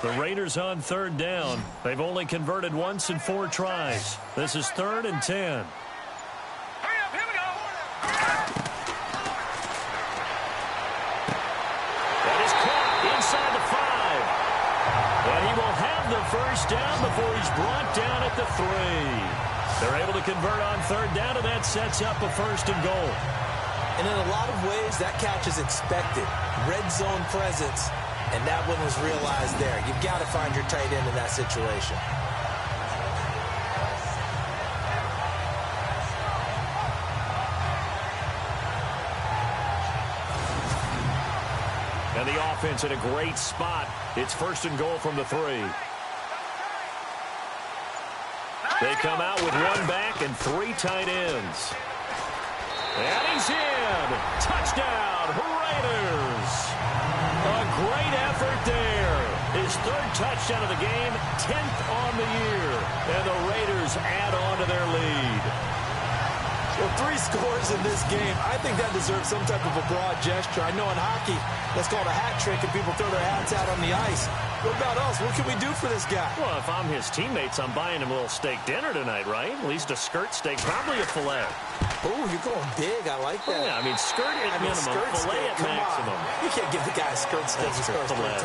The Raiders on 3rd down. They've only converted once in 4 tries. This is 3rd and 10. Hurry up, here we go. That is caught inside the 5. And he will have the first down before he's brought down at the 3. They're able to convert on 3rd down, and that sets up a 1st and goal. And in a lot of ways, that catch is expected. Red zone presence. And that one was realized there. You've got to find your tight end in that situation. And the offense in a great spot. It's 1st and goal from the 3. They come out with 1 back and 3 tight ends. And he's in. Touchdown, Raiders. A great effort there. His 3rd touchdown of the game, 10th on the year. And the Raiders add on to their lead. Well, 3 scores in this game. I think that deserves some type of a broad gesture. I know in hockey, that's called a hat trick, and people throw their hats out on the ice. What about us? What can we do for this guy? Well, if I'm his teammates, I'm buying him a little steak dinner tonight, right? At least a skirt steak, probably a filet. Oh, you're going big. I like that. Yeah, I mean, skirt at minimum, filet at maximum. You can't give the guy a skirt steak. Filet,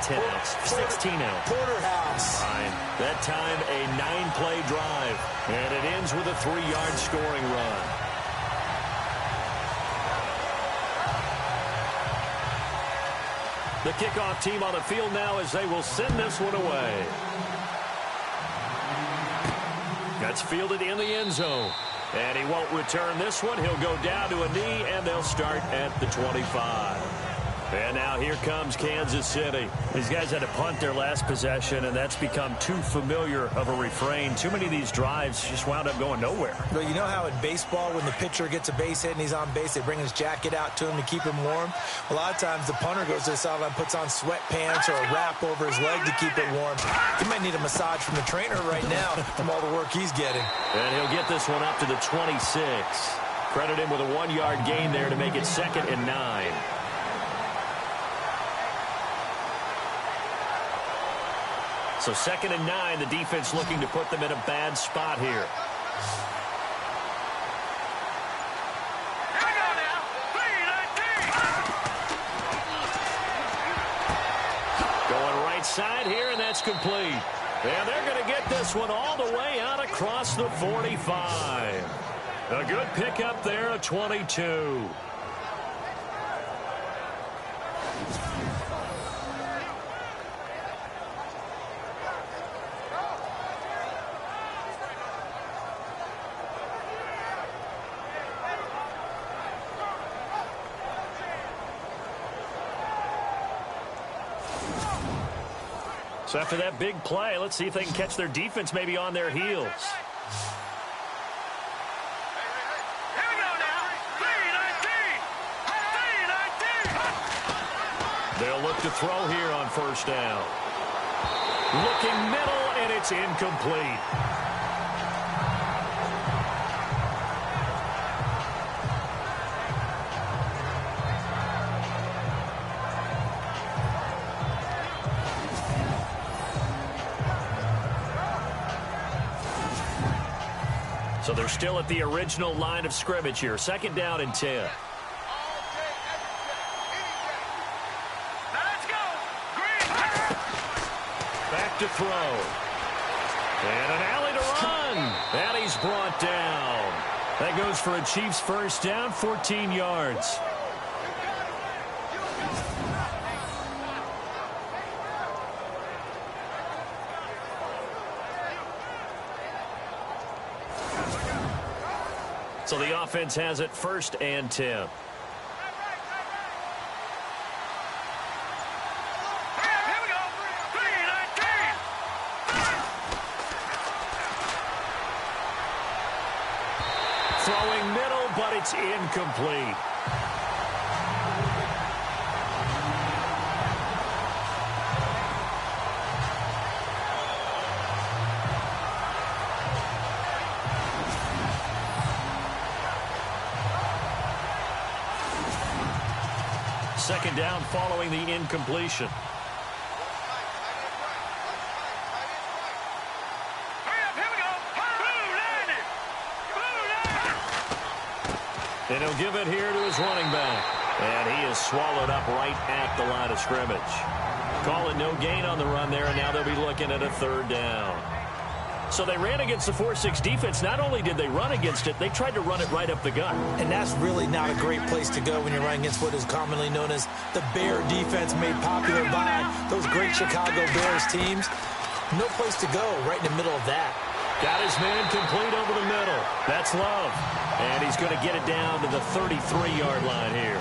10 ounce, 16 ounce. Porterhouse. Fine. That time, a 9-play drive. And it ends with a 3-yard scoring run. The kickoff team on the field now as they will send this one away. That's fielded in the end zone. And he won't return this one. He'll go down to a knee, and they'll start at the 25. And now here comes Kansas City. These guys had to punt their last possession, and that's become too familiar of a refrain. Too many of these drives just wound up going nowhere. Well, you know how in baseball, when the pitcher gets a base hit and he's on base, they bring his jacket out to him to keep him warm? A lot of times the punter goes to the sideline, puts on sweatpants or a wrap over his leg to keep it warm. He might need a massage from the trainer right now from all the work he's getting. And he'll get this one up to the 26. Credit him with a 1-yard gain there to make it 2nd and 9. So 2nd and 9, the defense looking to put them in a bad spot here. Here we go now. 3-19. Going right side here, and that's complete. And they're going to get this one all the way out across the 45. A good pickup there, a 22. So after that big play, let's see if they can catch their defense maybe on their heels. Here we go now. 3-19. 3-19. They'll look to throw here on 1st down. Looking middle, and it's incomplete. So they're still at the original line of scrimmage here. 2nd down and 10. Back to throw. And an alley to run. And he's brought down. That goes for a Chiefs first down, 14 yards. So the offense has it 1st and 10. Throwing middle, but it's incomplete. Second down following the incompletion. And he'll give it here to his running back. And he is swallowed up right at the line of scrimmage. Call it no gain on the run there, and now they'll be looking at a 3rd down. So they ran against the 4-6 defense. Not only did they run against it, they tried to run it right up the gut. And that's really not a great place to go when you're running against what is commonly known as the Bear defense, made popular by those great Chicago Bears teams. No place to go right in the middle of that. Got his man complete over the middle. That's Love. And he's going to get it down to the 33-yard line here.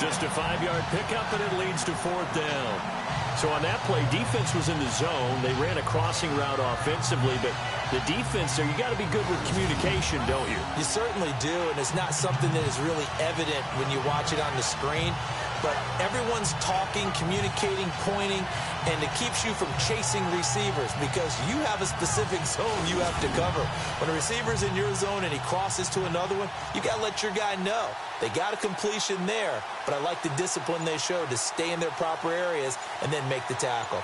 Just a 5-yard pickup, and it leads to 4th down. So on that play, defense was in the zone. They ran a crossing route offensively, but the defense there, you got to be good with communication, don't you? You certainly do, and it's not something that is really evident when you watch it on the screen. But everyone's talking, communicating, pointing, and it keeps you from chasing receivers because you have a specific zone you have to cover. When a receiver's in your zone and he crosses to another one, you got to let your guy know. They got a completion there, but I like the discipline they showed to stay in their proper areas and then make the tackle.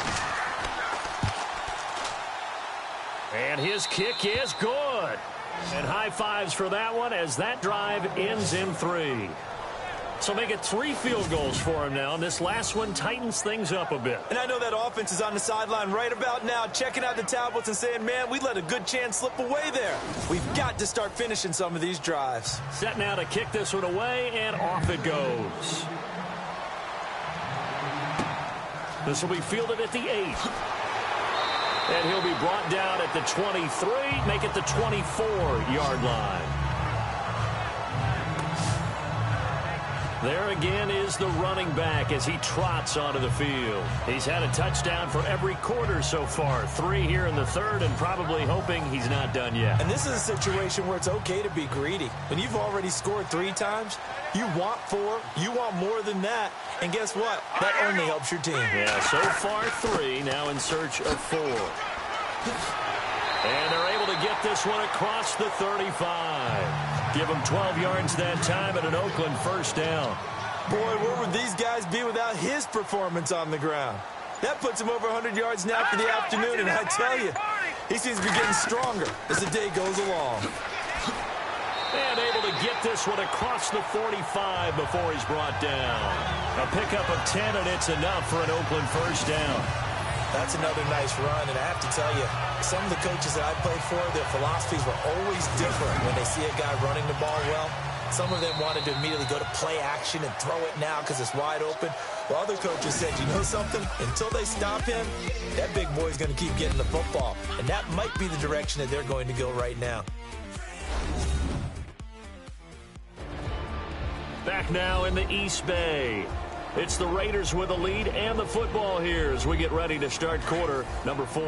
And his kick is good. And high fives for that one as that drive ends in 3. So make it 3 field goals for him now. And this last one tightens things up a bit. And I know that offense is on the sideline right about now, checking out the tablets and saying, man, we let a good chance slip away there. We've got to start finishing some of these drives. Set now to kick this one away, and off it goes. This will be fielded at the 8. And he'll be brought down at the 23, make it the 24-yard line. There again is the running back as he trots onto the field. He's had a touchdown for every quarter so far. 3 here in the 3rd, and probably hoping he's not done yet. And this is a situation where it's okay to be greedy. When you've already scored 3 times, you want 4, you want more than that. And guess what? That only helps your team. Yeah, so far 3, now in search of 4. And they're able to get this one across the 35. Give him 12 yards that time at an Oakland first down. Boy, where would these guys be without his performance on the ground? That puts him over 100 yards now for the afternoon, and I tell you, he seems to be getting stronger as the day goes along. And able to get this one across the 45 before he's brought down. A pickup of 10, and it's enough for an Oakland first down. That's another nice run, and I have to tell you, some of the coaches that I played for, their philosophies were always different when they see a guy running the ball well. Some of them wanted to immediately go to play action and throw it now because it's wide open. While other coaches said, you know something? Until they stop him, that big boy's going to keep getting the football. And that might be the direction that they're going to go right now. Back now in the East Bay. It's the Raiders with a lead and the football here as we get ready to start quarter number 4.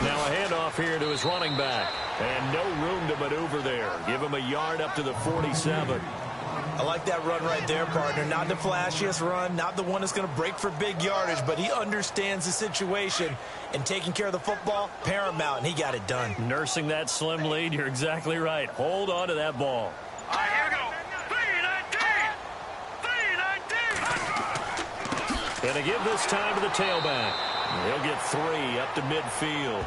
Now a handoff here to his running back. And no room to maneuver there. Give him a yard up to the 47. I like that run right there, partner. Not the flashiest run, not the one that's going to break for big yardage, but he understands the situation, and taking care of the football, paramount, and he got it done. Nursing that slim lead, you're exactly right. Hold on to that ball. All right, here we go. 3-19! 3-19! And they give this time to the tailback. He'll get 3 up to midfield.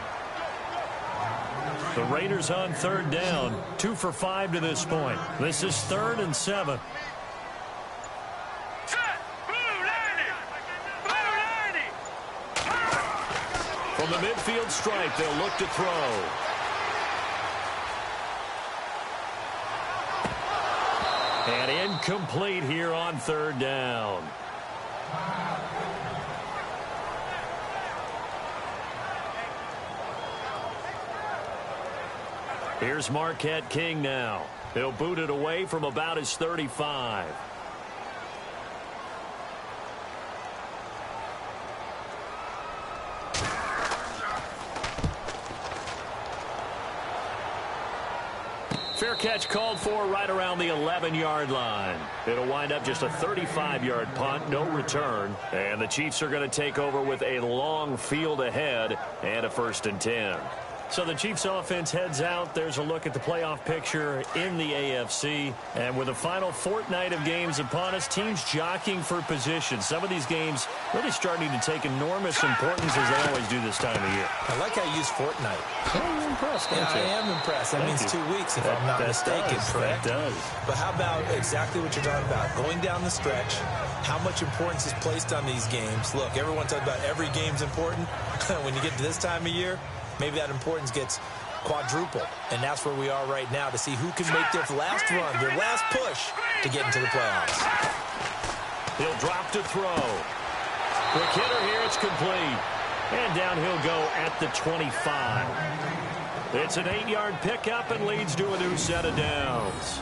The Raiders on third down, 2 for 5 to this point. This is 3rd and 7. From the midfield stripe, they'll look to throw. And incomplete here on third down. Here's Marquette King now. He'll boot it away from about his 35. Fair catch called for right around the 11-yard line. It'll wind up just a 35-yard punt, no return. And the Chiefs are going to take over with a long field ahead and a 1st and 10. So the Chiefs offense heads out. There's a look at the playoff picture in the AFC. And with the final fortnight of games upon us, teams jockeying for position. Some of these games really starting to take enormous importance as they always do this time of year. I like how you use fortnight. I'm impressed, I am impressed. That means 2 weeks, if I'm not mistaken, correct? That does. But how about exactly what you're talking about? Going down the stretch, how much importance is placed on these games? Look, everyone talks about every game's important. When you get to this time of year, maybe that importance gets quadrupled. And that's where we are right now to see who can make their last run, their last push to get into the playoffs. He'll drop to throw. Quick hitter here, it's complete. And down he'll go at the 25. It's an 8-yard pickup and leads to a new set of downs.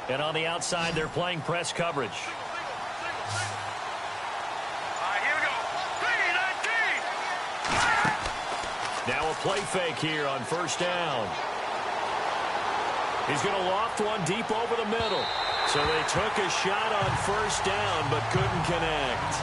And on the outside, they're playing press coverage. Here we go. 3-19. Now a play fake here on 1st down. He's going to loft one deep over the middle. So they took a shot on 1st down, but couldn't connect.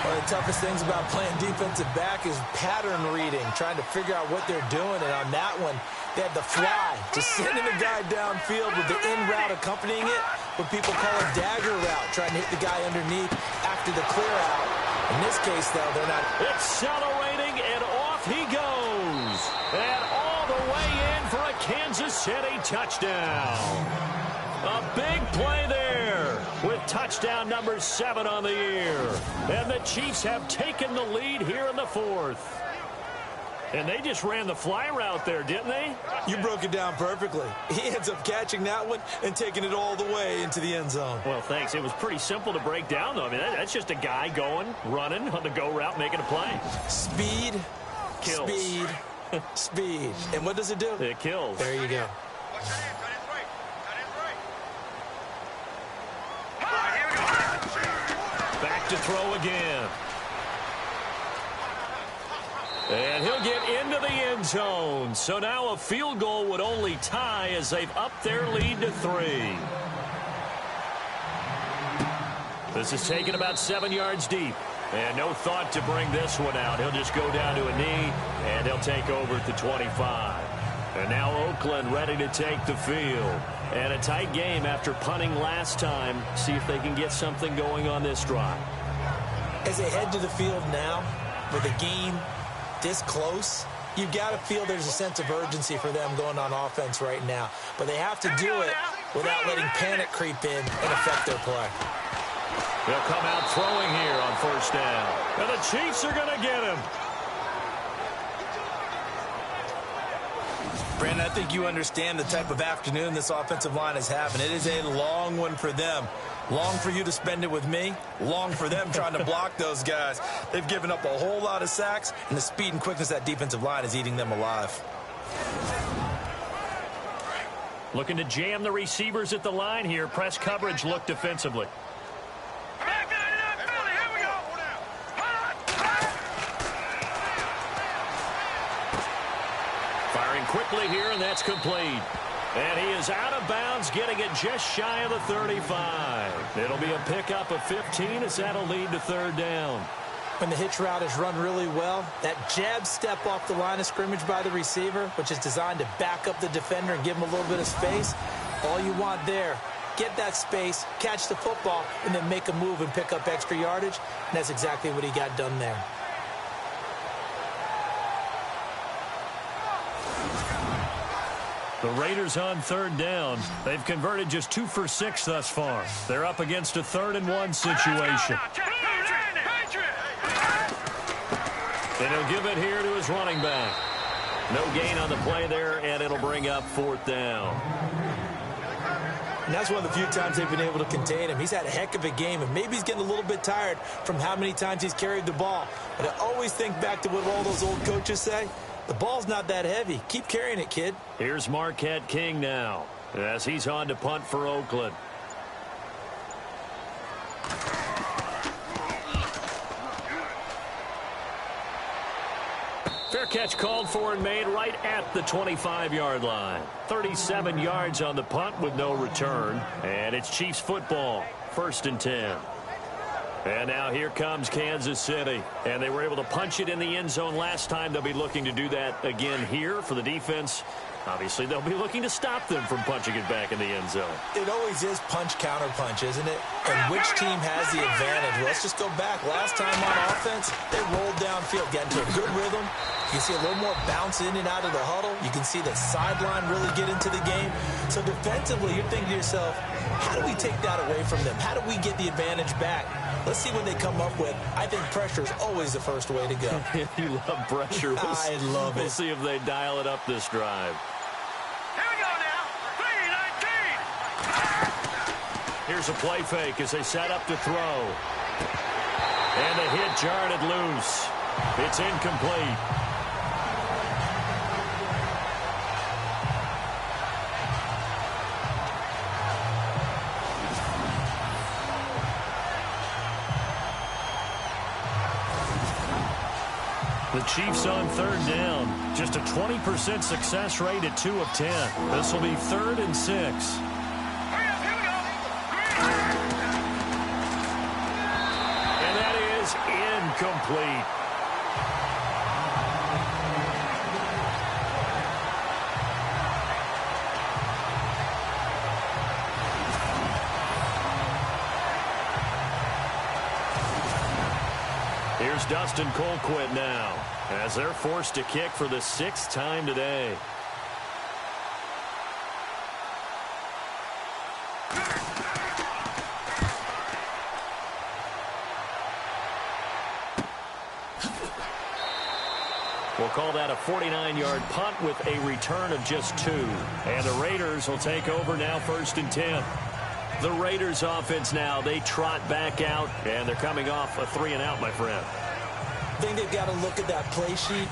One of the toughest things about playing defensive back is pattern reading, trying to figure out what they're doing. And on that one, they had the fly, just sending a guy downfield with the in route accompanying it, what people call a dagger route, trying to hit the guy underneath after the clear out. In this case, though, they're not. Accelerating, and off he goes. And all the way in for a Kansas City touchdown. A big play there with touchdown number 7 on the year. And the Chiefs have taken the lead here in the 4th. And they just ran the fly route there, didn't they? You broke it down perfectly. He ends up catching that one and taking it all the way into the end zone. Well, thanks. It was pretty simple to break down, though. I mean, that's just a guy going, running on the go route, making a play. Speed, Kills. speed, speed. And what does it do? It kills. There you go. Watch your hands. Back to throw again. And he'll get into the end zone. So now a field goal would only tie as they've upped their lead to 3. This is taken about 7 yards deep. And no thought to bring this one out. He'll just go down to a knee, and he'll take over at the 25. And now Oakland ready to take the field. And a tight game after punting last time. See if they can get something going on this drive. As they head to the field now, with a game this close, you've got to feel there's a sense of urgency for them going on offense right now. But they have to do it without letting panic creep in and affect their play. They'll come out throwing here on 1st down. And the Chiefs are going to get him. Brandon, I think you understand the type of afternoon this offensive line is having. It is a long one for them. Long for you to spend it with me. Long for them trying to block those guys. They've given up a whole lot of sacks, and the speed and quickness of that defensive line is eating them alive. Looking to jam the receivers at the line here. Press coverage look defensively. Firing quickly here, and that's complete. And he is out of bounds, getting it just shy of the 35. It'll be a pickup of 15 as that'll lead to third down. When the hitch route is run really well, that jab step off the line of scrimmage by the receiver, which is designed to back up the defender and give him a little bit of space, all you want there, get that space, catch the football, and then make a move and pick up extra yardage. And that's exactly what he got done there. The Raiders on third down. They've converted just 2 for 6 thus far. They're up against a 3rd and 1 situation. And he'll give it here to his running back. No gain on the play there, and it'll bring up 4th down. And that's one of the few times they've been able to contain him. He's had a heck of a game, and maybe he's getting a little bit tired from how many times he's carried the ball. But I always think back to what all those old coaches say. The ball's not that heavy. Keep carrying it, kid. Here's Marquette King now as he's on to punt for Oakland. Fair catch called for and made right at the 25-yard line. 37 yards on the punt with no return. And it's Chiefs football. 1st and 10. And now here comes Kansas City. And they were able to punch it in the end zone last time. They'll be looking to do that again here for the defense. Obviously, they'll be looking to stop them from punching it back in the end zone. It always is punch-counter-punch, isn't it? And which team has the advantage? Well, let's just go back. Last time on offense, they rolled downfield, got into a good rhythm. You see a little more bounce in and out of the huddle. You can see the sideline really get into the game. So defensively, you're thinking to yourself, how do we take that away from them? How do we get the advantage back? Let's see what they come up with. I think pressure is always the first way to go. You love pressure. I love it. We'll see if they dial it up this drive. Here we go now. 3-19. Here's a play fake as they set up to throw. And the hit jarred it loose. It's incomplete. The Chiefs on third down. Just a 20% success rate at 2 of 10. This will be 3rd and 6. Hurry up, here we go. And that is incomplete. Here's Dustin Colquitt now as they're forced to kick for the 6th time today. We'll call that a 49-yard punt with a return of just 2. And the Raiders will take over now 1st and 10. The Raiders offense now, they trot back out, and they're coming off a 3-and-out, my friend. I think they've got to look at that play sheet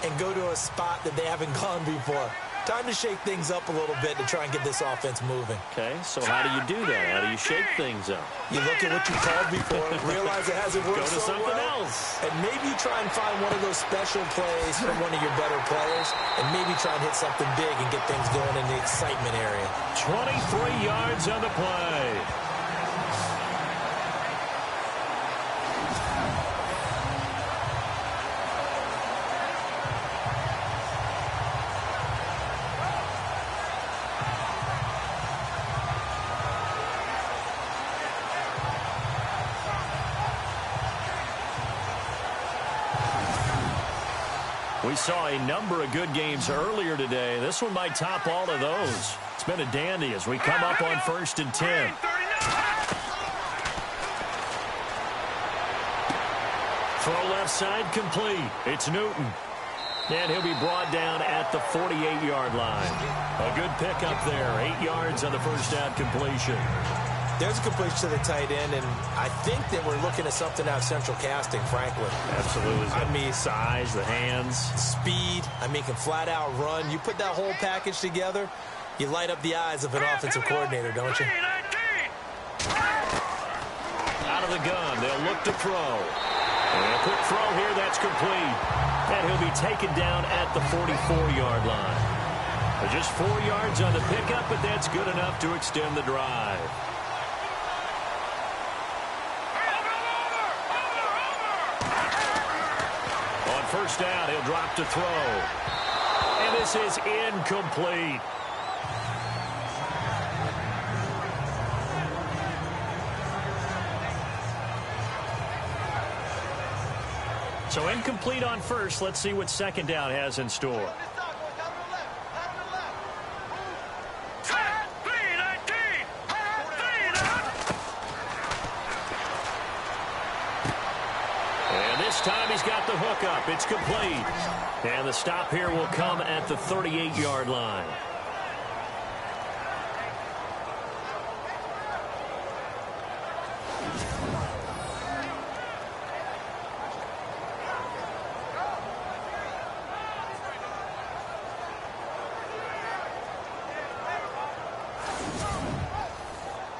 and go to a spot that they haven't gone before. Time to shake things up a little bit to try and get this offense moving. Okay, so how do you do that? How do you shake things up? You look at what you called before, realize it hasn't worked Go to so something well, else. and maybe you try and find one of those special plays from one of your better players, and maybe try and hit something big and get things going in the excitement area. 23 yards on the play. We saw a number of good games earlier today. This one might top all of those. It's been a dandy as we come up on 1st and 10. Throw left side complete. It's Newton. And he'll be brought down at the 48-yard line. A good pickup there. 8 yards on the first down completion. There's a completion to the tight end, and I think that we're looking at something out of central casting, frankly. Absolutely. I mean, size, the hands. Speed. I mean, can flat out run. You put that whole package together, you light up the eyes of an offensive coordinator, don't you? Out of the gun. They'll look to throw. And a quick throw here. That's complete. And he'll be taken down at the 44-yard line. Just 4 yards on the pickup, but that's good enough to extend the drive. first down. He'll drop to throw. And this is incomplete. So incomplete on first. Let's see what second down has in store. And this time he's got the hook up. It's complete. And the stop here will come at the 38-yard line.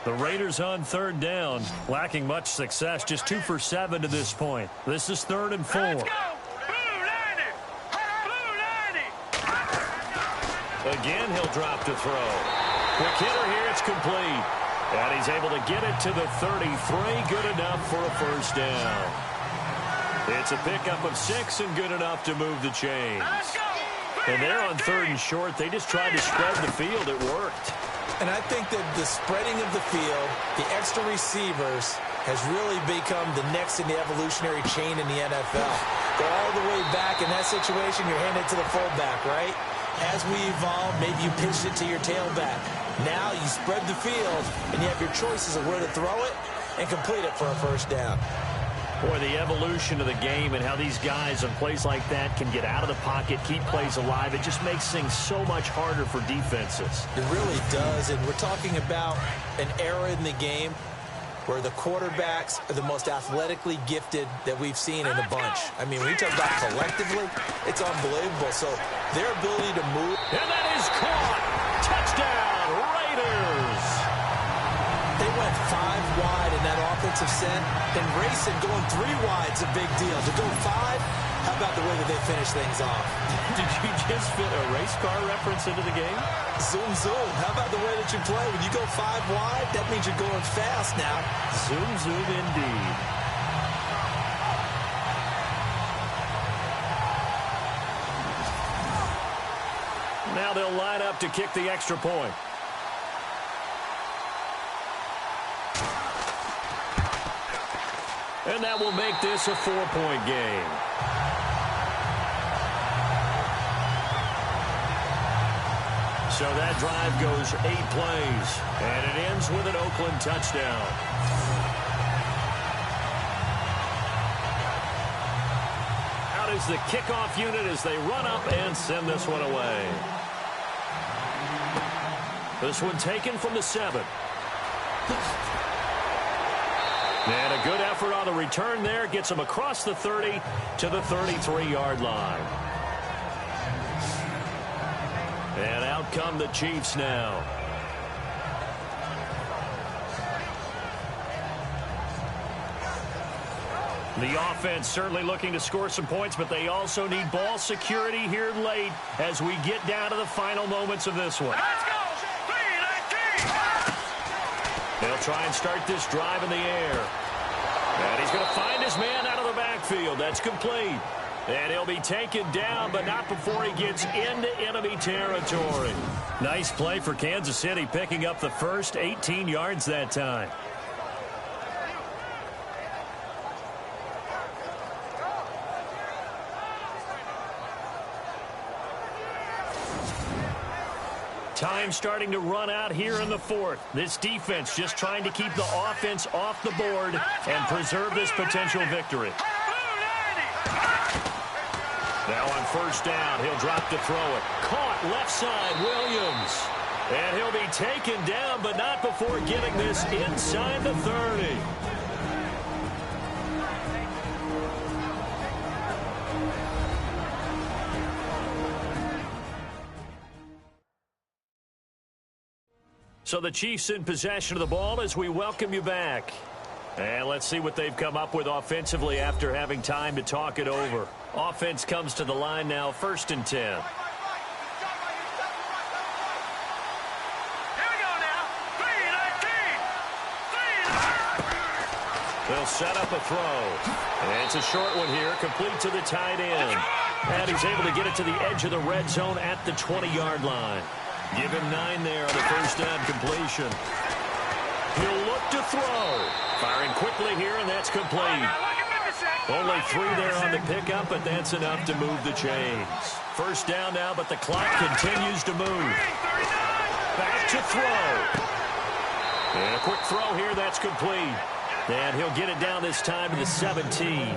The Raiders on third down, lacking much success, just 2 for 7 to this point. This is 3rd and 4. Let's go. Blue 90. Blue 90. Again, he'll drop to throw. Quick hitter here, it's complete. And he's able to get it to the 33, good enough for a first down. It's a pickup of 6 and good enough to move the chains. Let's go. And they're on 3rd and short. They just tried to spread the field. It worked. And I think that the spreading of the field, the extra receivers, has really become the next in the evolutionary chain in the NFL. Go all the way back. In that situation, you're handed to the fullback, right? As we evolve, maybe you pitched it to your tailback. Now you spread the field, and you have your choices of where to throw it and complete it for a first down. Boy, the evolution of the game and how these guys on plays like that can get out of the pocket, keep plays alive, it just makes things so much harder for defenses. It really does, and we're talking about an era in the game where the quarterbacks are the most athletically gifted that we've seen in a bunch. I mean, when you talk about collectively, it's unbelievable. So their ability to move. And that is caught. Touchdown, Raiders. They went 5 wide in that offensive set, and racing going 3 wide's a big deal. To go 5, how about the way that they finish things off? Did you just fit a race car reference into the game? Zoom, zoom. How about the way that you play? When you go 5 wide, that means you're going fast now. Zoom, zoom indeed. Now they'll line up to kick the extra point. And that will make this a 4-point game. So that drive goes 8 plays, and it ends with an Oakland touchdown. Out is the kickoff unit as they run up and send this one away. This one taken from the 7. And a good effort on the return there. Gets him across the 30 to the 33-yard line. And out come the Chiefs now. The offense certainly looking to score some points, but they also need ball security here late as we get down to the final moments of this one. Let's go. They'll try and start this drive in the air. And he's going to find his man out of the backfield. That's complete. And he'll be taken down, but not before he gets into enemy territory. Nice play for Kansas City, picking up the first 18 yards that time. Time starting to run out here in the 4th. This defense just trying to keep the offense off the board and preserve this potential victory. Now on first down, he'll drop to throw it. Caught left side, Williams. And he'll be taken down, but not before getting this inside the 30. So the Chiefs in possession of the ball as we welcome you back. And let's see what they've come up with offensively after having time to talk it over. Offense comes to the line now, 1st and 10. Here we go now. 3-19. They'll set up a throw. And it's a short one here, complete to the tight end. And he's able to get it to the edge of the red zone at the 20-yard line. Give him 9 there on the first down completion. He'll look to throw. Firing quickly here, and that's complete. Only 3 there on the pickup, but that's enough to move the chains. First down now, but the clock continues to move. Back to throw. And a quick throw here, that's complete. And he'll get it down this time to the 17.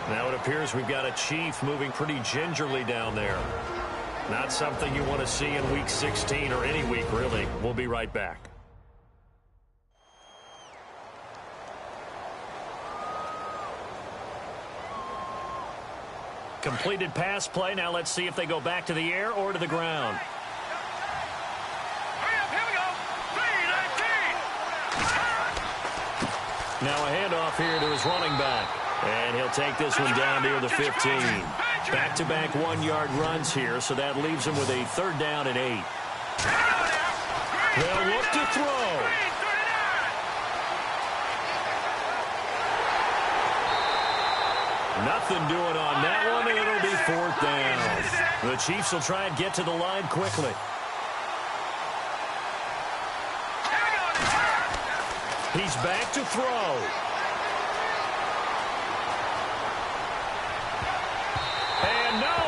Now it appears we've got a Chief moving pretty gingerly down there. Not something you want to see in Week 16 or any week, really. We'll be right back. Completed pass play. Now let's see if they go back to the air or to the ground. Now a handoff here to his running back. And he'll take this one down near the 15. Back-to-back 1-yard runs here, so that leaves him with a 3rd down and 8. They'll look to throw. Nothing doing on that one, and it'll be 4th down. The Chiefs will try and get to the line quickly. He's back to throw. And no,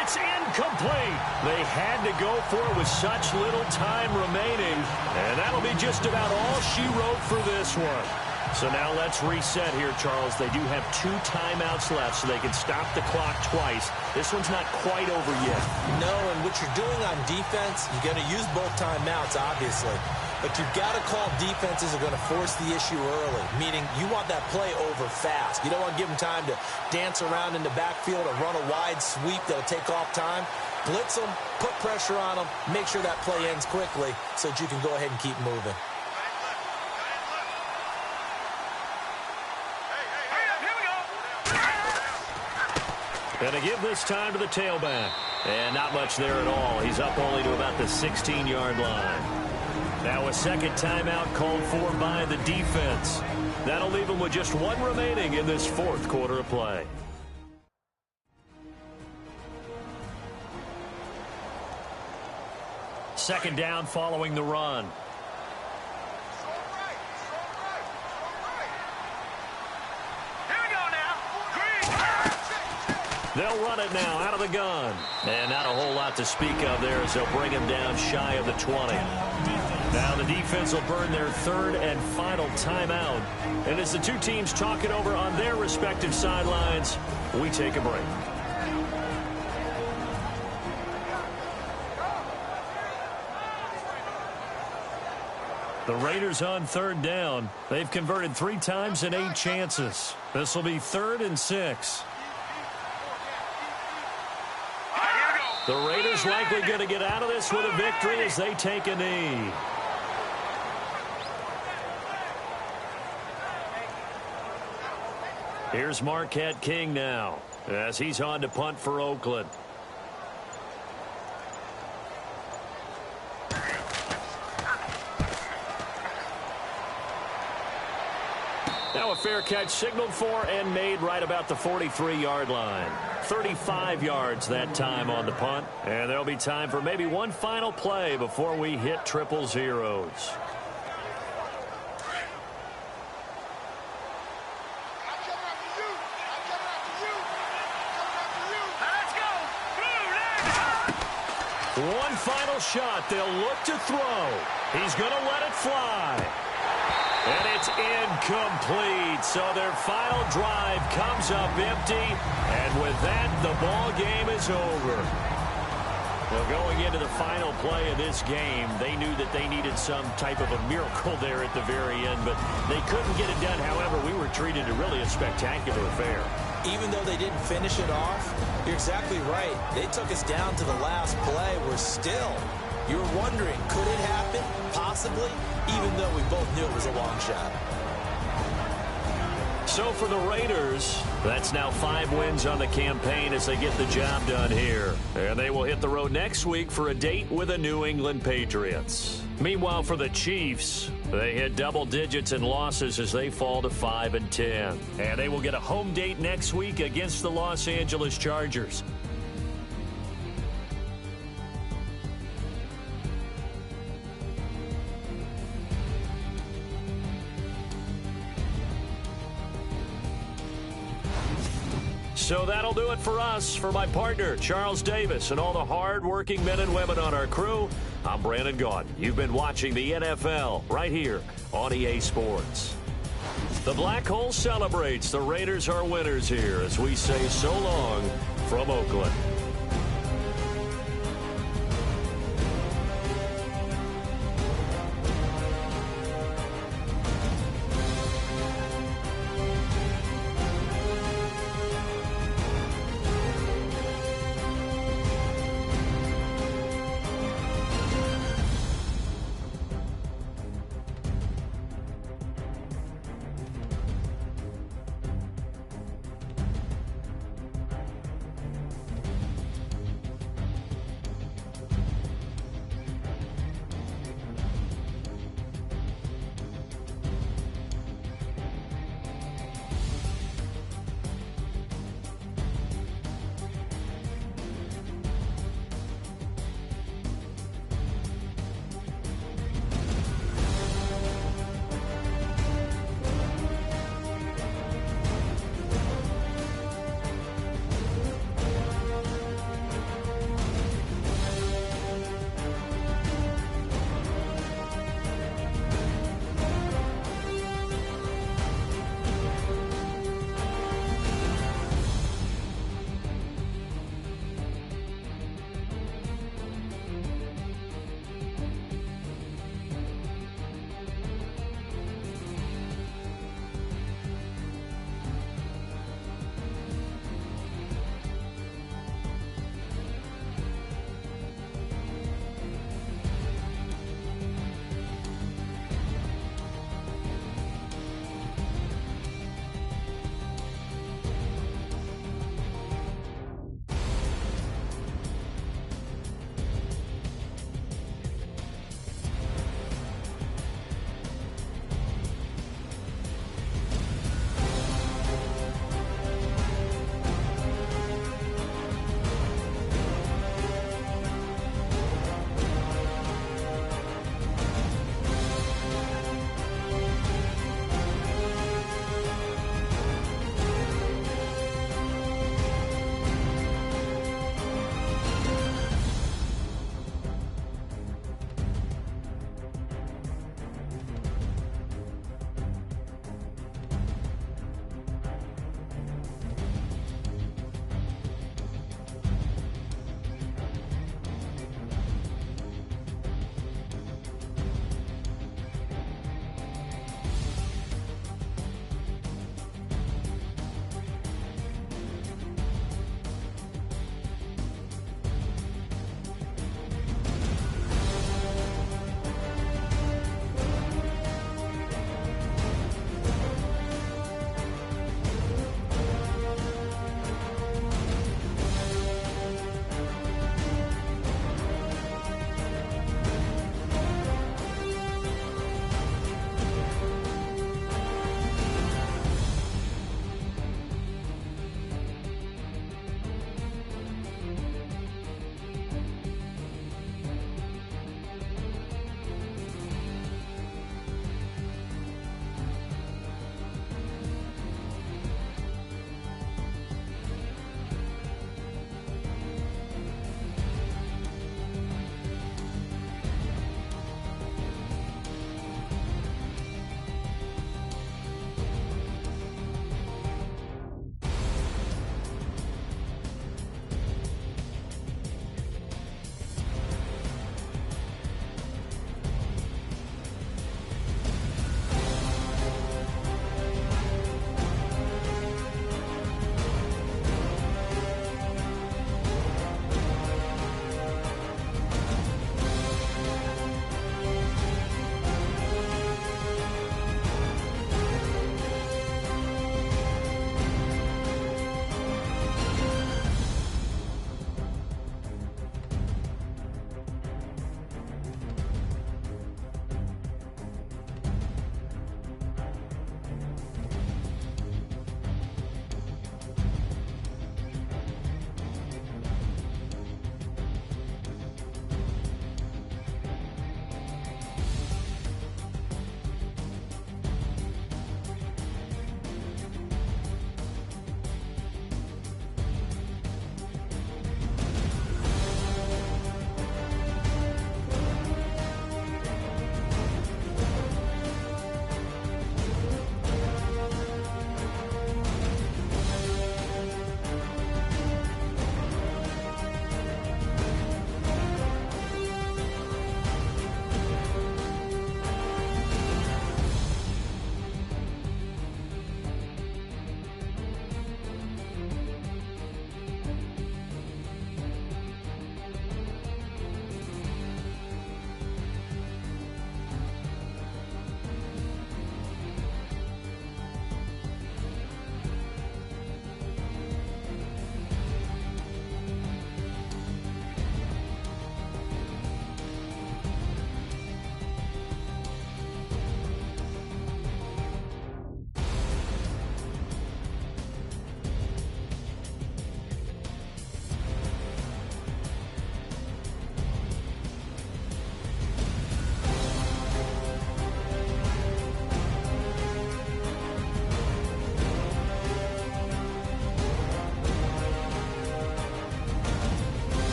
it's incomplete. They had to go for it with such little time remaining. And that'll be just about all she wrote for this one. So now let's reset here, Charles. They do have 2 timeouts left, so they can stop the clock twice. This one's not quite over yet. No, and what you're doing on defense, you're going to use both timeouts, obviously. But you've got to call defenses are going to force the issue early, meaning you want that play over fast. You don't want to give them time to dance around in the backfield or run a wide sweep that'll take off time. Blitz them, put pressure on them, make sure that play ends quickly so that you can go ahead and keep moving. And to give this time to the tailback. And not much there at all. He's up only to about the 16-yard line. Now a second timeout called for by the defense. That'll leave him with just 1 remaining in this 4th quarter of play. Second down following the run. They'll run it now out of the gun. And not a whole lot to speak of there as they'll bring him down shy of the 20. Now the defense will burn their 3rd and final timeout. And as the 2 teams talk it over on their respective sidelines, we take a break. The Raiders on 3rd down. They've converted 3 times in 8 chances. This will be 3rd and 6. The Raiders likely going to get out of this with a victory as they take a knee. Here's Marquette King now as he's on to punt for Oakland. Now a fair catch signaled for and made right about the 43-yard line. 35 yards that time on the punt. And there'll be time for maybe one final play before we hit triple zeros. One final shot. They'll look to throw. He's going to let it fly. And it's incomplete. So their final drive comes up empty. And with that, the ball game is over. Well, going into the final play of this game, they knew that they needed some type of a miracle there at the very end, but they couldn't get it done. However, we were treated to really a spectacular affair. Even though they didn't finish it off, you're exactly right. They took us down to the last play. We're still, you were wondering, could it happen? Possibly, even though we both knew it was a long shot. So for the Raiders, that's now 5 wins on the campaign as they get the job done here. And they will hit the road next week for a date with the New England Patriots. Meanwhile, for the Chiefs, they hit double digits in losses as they fall to 5-10. And they will get a home date next week against the Los Angeles Chargers. So that'll do it for us. For my partner, Charles Davis, and all the hard-working men and women on our crew, I'm Brandon Gaudin. You've been watching the NFL right here on EA Sports. The Black Hole celebrates. The Raiders are winners here as we say so long from Oakland.